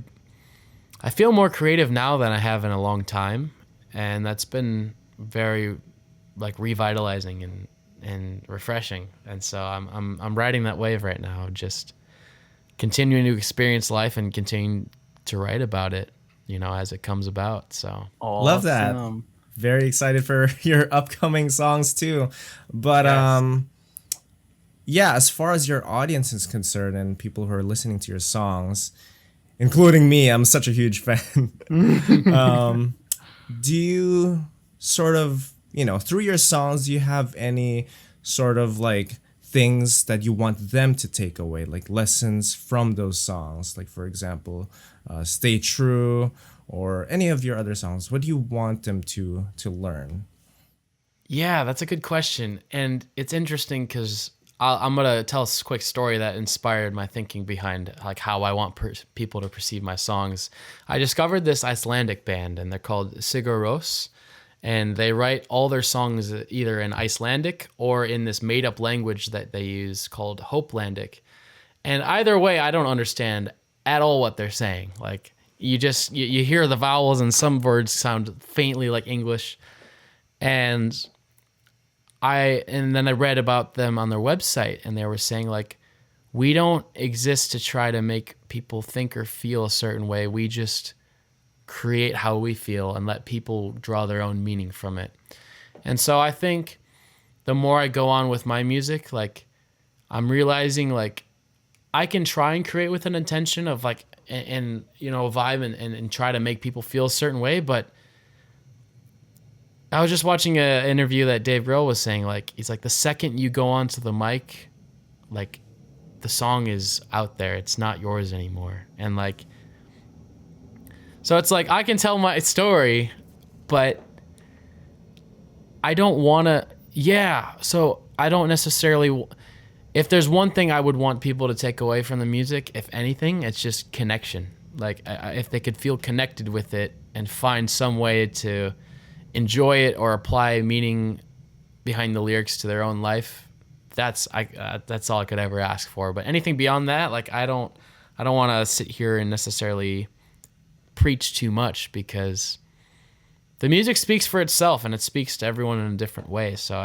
feel more creative now than I have in a long time, and that's been very like revitalizing and refreshing. And so I'm riding that wave right now, just continuing to experience life and continuing to write about it, as it comes about. So Love that. Awesome. Very excited for your upcoming songs too. But Yes. yeah, as far as your audience is concerned and people who are listening to your songs, including me, I'm such a huge fan. Do you sort of, through your songs, do you have any sort of like things that you want them to take away, like lessons from those songs? Like, for example, Stay True or any of your other songs. What do you want them to learn? Yeah, that's a good question. And it's interesting because I'm going to tell a quick story that inspired my thinking behind like how I want people to perceive my songs. I discovered this Icelandic band, and they're called Sigur Rós, and they write all their songs either in Icelandic or in this made up language that they use called Hopelandic. And either way, I don't understand at all what they're saying. Like you hear the vowels, and some words sound faintly like English. And then I read about them on their website, and they were saying like, we don't exist to try to make people think or feel a certain way. We just create how we feel and let people draw their own meaning from it. And so I think the more I go on with my music, like I'm realizing like I can try and create with an intention of like, and vibe and try to make people feel a certain way. But I was just watching an interview that Dave Grohl was saying, like, he's like, the second you go onto the mic, like the song is out there. It's not yours anymore. And like, so it's like, I can tell my story, but I don't want to, yeah. So I don't necessarily, if there's one thing I would want people to take away from the music, if anything, it's just connection. Like if they could feel connected with it and find some way to enjoy it or apply meaning behind the lyrics to their own life, that's all I could ever ask for. But anything beyond that, like I don't want to sit here and necessarily preach too much, because the music speaks for itself and it speaks to everyone in a different way. So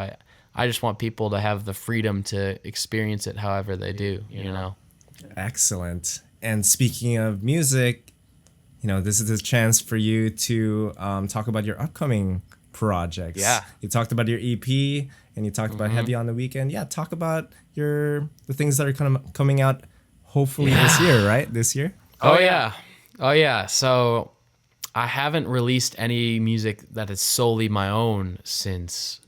I just want people to have the freedom to experience it however they do, Excellent. And speaking of music, this is a chance for you to talk about your upcoming projects. Yeah. You talked about your EP and you talked about Heavy on the Weekend. Yeah, talk about the things that are kind of coming out hopefully this year, right? This year? Oh yeah. So I haven't released any music that is solely my own since,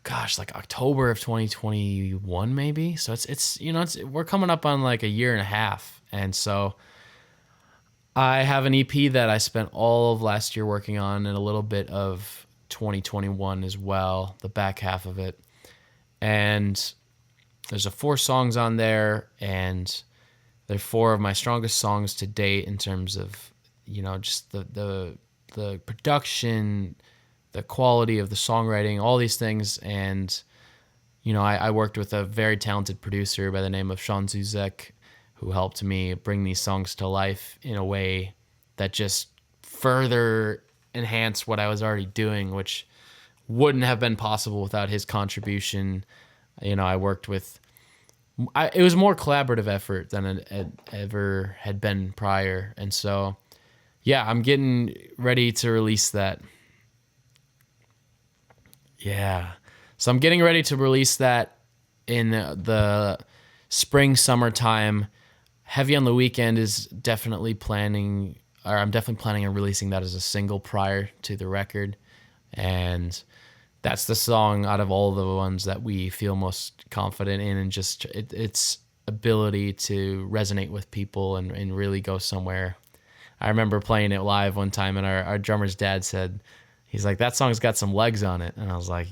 gosh, like October of 2021 maybe. So it's we're coming up on like a year and a half. And so I have an EP that I spent all of last year working on and a little bit of 2021 as well, the back half of it. And there's 4 songs on there, and they're 4 of my strongest songs to date in terms of, just the production, the quality of the songwriting, all these things. And, I worked with a very talented producer by the name of Sean Zuzek, who helped me bring these songs to life in a way that just further enhance what I was already doing, which wouldn't have been possible without his contribution. I worked with. It was more collaborative effort than it ever had been prior, and so yeah, I'm getting ready to release that. Yeah, so I'm getting ready to release that in the spring summertime. Heavy on the Weekend is definitely planning, or I'm definitely planning on releasing that as a single prior to the record, and that's the song out of all the ones that we feel most confident in, and just its ability to resonate with people and really go somewhere. I remember playing it live one time, and our drummer's dad said, he's like, that song's got some legs on it. And I was like,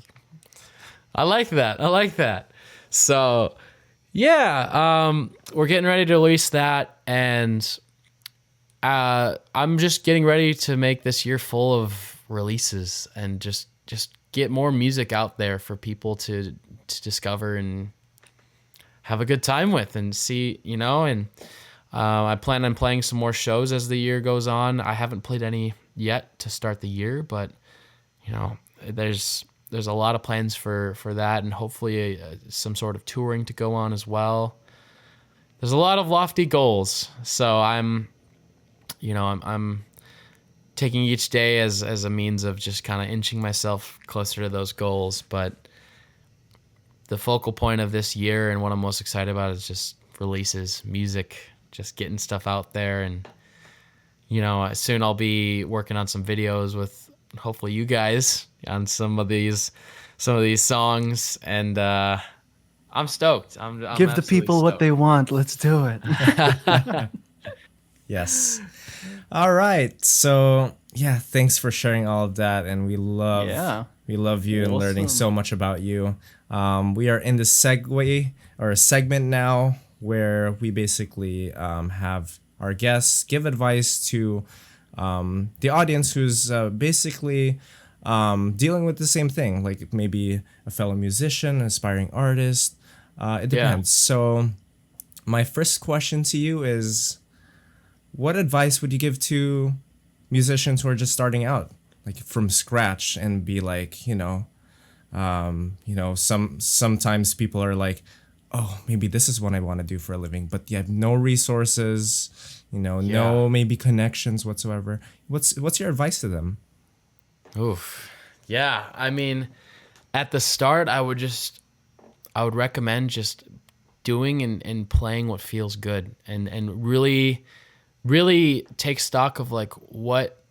I like that. So yeah, we're getting ready to release that, and I'm just getting ready to make this year full of releases and just get more music out there for people to discover and have a good time with and see, and I plan on playing some more shows as the year goes on. I haven't played any yet to start the year, but there's a lot of plans for that, and hopefully some sort of touring to go on as well. There's a lot of lofty goals, so I'm taking each day as a means of just kind of inching myself closer to those goals. But the focal point of this year and what I'm most excited about is just releases, music, just getting stuff out there. And, soon I'll be working on some videos with hopefully you guys on some of these songs. And I'm stoked. I'm Give the people what they want. Let's do it. Yes. All right. So yeah, thanks for sharing all of that, and we love you and learning so much about you. We are in the segment now where we basically have our guests give advice to the audience who's basically dealing with the same thing, like maybe a fellow musician, aspiring artist. It depends. Yeah. So my first question to you is, what advice would you give to musicians who are just starting out, like from scratch, and be like, sometimes people are like, oh, maybe this is what I want to do for a living, but you have no resources, no maybe connections whatsoever. What's your advice to them? Oof. Yeah. I mean, at the start, I would recommend just doing and playing what feels good, and really take stock of like what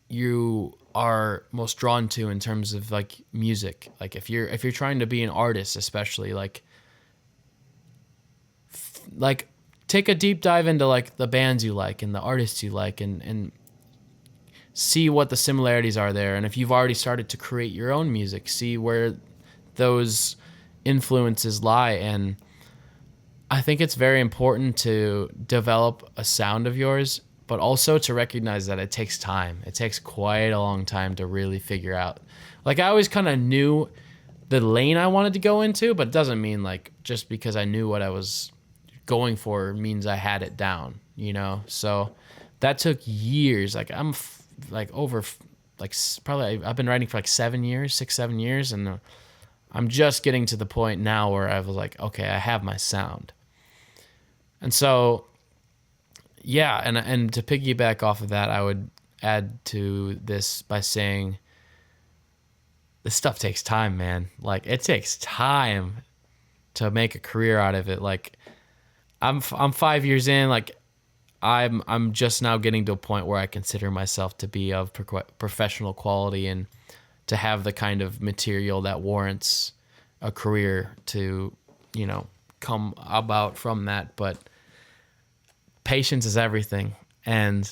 you are most drawn to in terms of like music. Like if you're trying to be an artist, especially like take a deep dive into like the bands you like and the artists you like, and see what the similarities are there. And if you've already started to create your own music, see where those influences lie. And I think it's very important to develop a sound of yours, but also to recognize that it takes time. It takes quite a long time to really figure out. Like, I always kind of knew the lane I wanted to go into, but it doesn't mean like just because I knew what I was going for means I had it down, So that took years. Like I'm probably I've been writing for like 7 years, and I'm just getting to the point now where I was like, okay, I have my sound. And so, yeah, and to piggyback off of that, I would add to this by saying, this stuff takes time, man. Like, it takes time to make a career out of it. Like, I'm 5 years in. Like, I'm just now getting to a point where I consider myself to be of professional quality and to have the kind of material that warrants a career to, come about from that. But patience is everything, and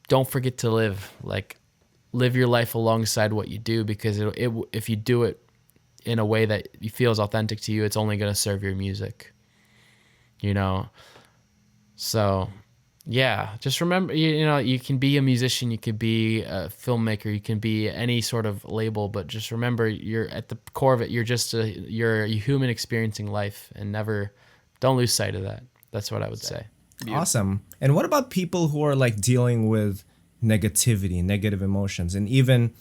don't forget to live your life alongside what you do, because if you do it in a way that feels authentic to you, it's only going to serve your music, so yeah, just remember, you can be a musician, you could be a filmmaker, you can be any sort of label, but just remember, you're at the core of it, you're a human experiencing life, and don't lose sight of that. That's what I would say. Awesome. And what about people who are like dealing with negativity, negative emotions, and even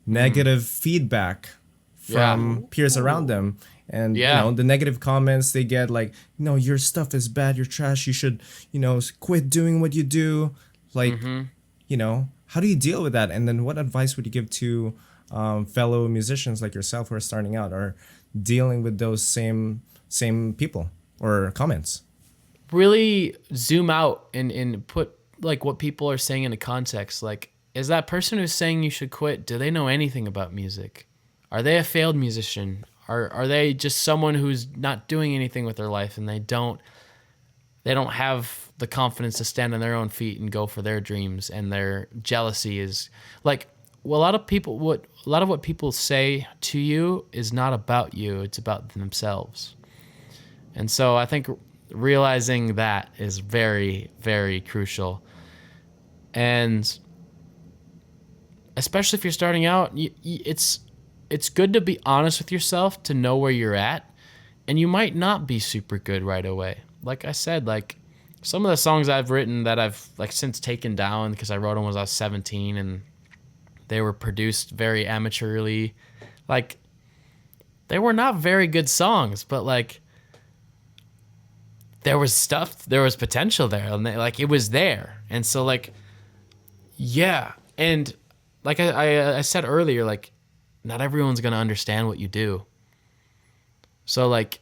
negative feedback from peers around them? And the negative comments they get, like, no, your stuff is bad, you're trash, you should, quit doing what you do. Like, how do you deal with that? And then what advice would you give to fellow musicians like yourself who are starting out or dealing with those same people or comments? Really zoom out and put like what people are saying into context. Like, is that person who's saying you should quit, do they know anything about music? Are they a failed musician? Are they just someone who's not doing anything with their life and they don't have the confidence to stand on their own feet and go for their dreams, and their jealousy is like, well, a lot of what people say to you is not about you, it's about themselves. And so I think realizing that is very, very crucial. And especially if you're starting out, it's good to be honest with yourself, to know where you're at. And you might not be super good right away. Like I said, like some of the songs I've written that I've like since taken down because I wrote them when I was 17 and they were produced very amateurly. Like, they were not very good songs, but like there was potential there, and it was there. And so like, yeah. And like I said earlier, like, not everyone's going to understand what you do. So like,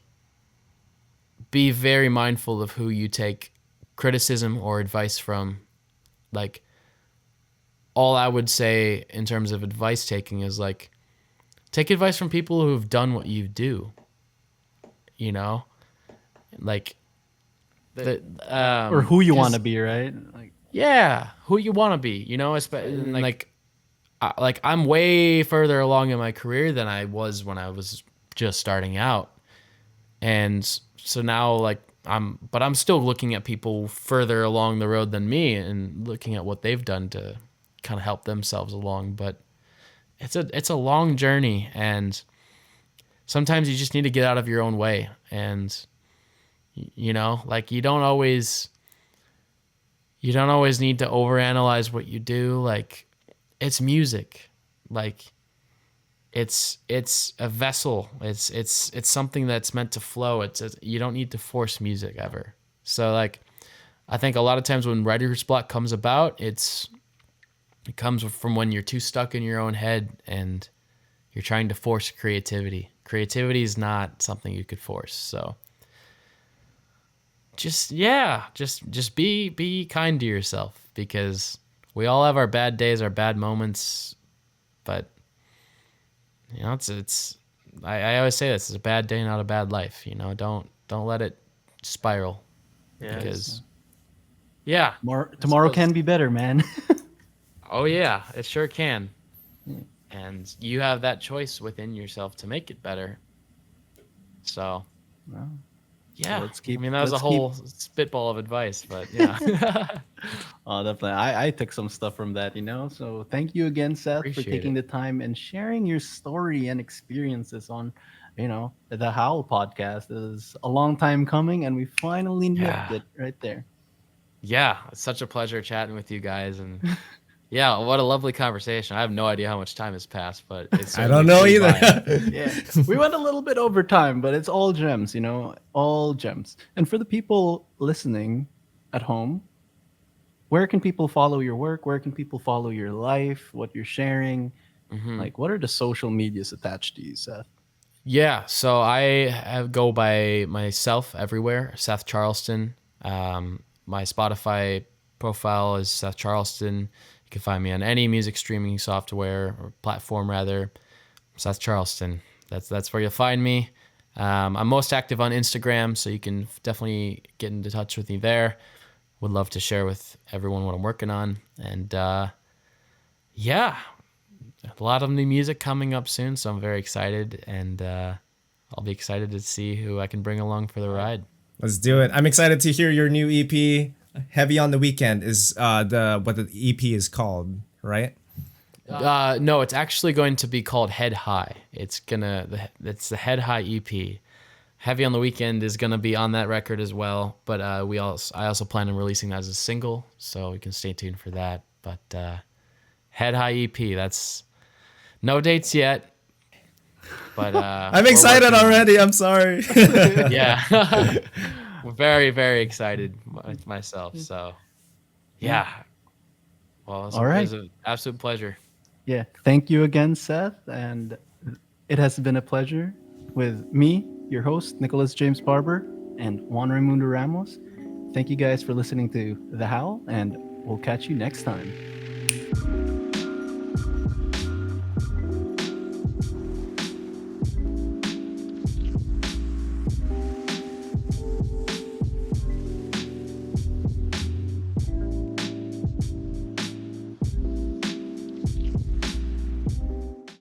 be very mindful of who you take criticism or advice from. Like, all I would say in terms of advice taking is like, take advice from people who've done what you do, like, or who you want to be, right? Like, yeah, who you want to be, like I'm way further along in my career than I was when I was just starting out. And so now like I'm still looking at people further along the road than me and looking at what they've done to kind of help themselves along. But it's a long journey, and sometimes you just need to get out of your own way. And like, you don't always need to overanalyze what you do. Like, it's music. Like, it's a vessel. It's something that's meant to flow. You don't need to force music ever. So like, I think a lot of times when writer's block comes about, it comes from when you're too stuck in your own head and you're trying to force creativity. Creativity is not something you could force. So just be kind to yourself, because we all have our bad days, our bad moments, but I always say this: it's a bad day, not a bad life. Don't let it spiral. yeah, Because tomorrow can be better, man. Oh yeah, it sure can. And you have that choice within yourself to make it better. So, Well, yeah. let's keep- I mean, that was a let's whole spitball of advice, but yeah. Oh, definitely. I took some stuff from that, So thank you again, Seth, Appreciate for taking it. the time and sharing your story and experiences on, the Howl podcast. It was a long time coming, and we finally nipped Yeah. it right there. Yeah, it's such a pleasure chatting with you guys, and yeah, what a lovely conversation. I have no idea how much time has passed, but it's I don't know either. Yeah, we went a little bit over time, but it's all gems, all gems. And for the people listening at home, where can people follow your work? Where can people follow your life? What you're sharing? Like, what are the social medias attached to you, Seth? Yeah, so I go by myself everywhere, Seth Charleston. My Spotify profile is Seth Charleston. You can find me on any music streaming software or platform, rather. Seth Charleston. That's where you'll find me. I'm most active on Instagram, so you can definitely get into touch with me there. Would love to share with everyone what I'm working on. And yeah, a lot of new music coming up soon, so I'm very excited. And I'll be excited to see who I can bring along for the ride. Let's do it. I'm excited to hear your new EP. Heavy on the Weekend is what the EP is called, right? No, it's actually going to be called Head High. It's the Head High EP. Heavy on the Weekend is gonna be on that record as well. But I also plan on releasing that as a single, so you can stay tuned for that. But Head High EP, that's no dates yet. But I'm excited already. I'm sorry. Yeah. Very, very excited myself. So, yeah. Well, All right. it was an absolute pleasure. Yeah. Thank you again, Seth. And it has been a pleasure with me, your host, Nicholas James Barber, and Juan Raimundo Ramos. Thank you guys for listening to The Howl, and we'll catch you next time.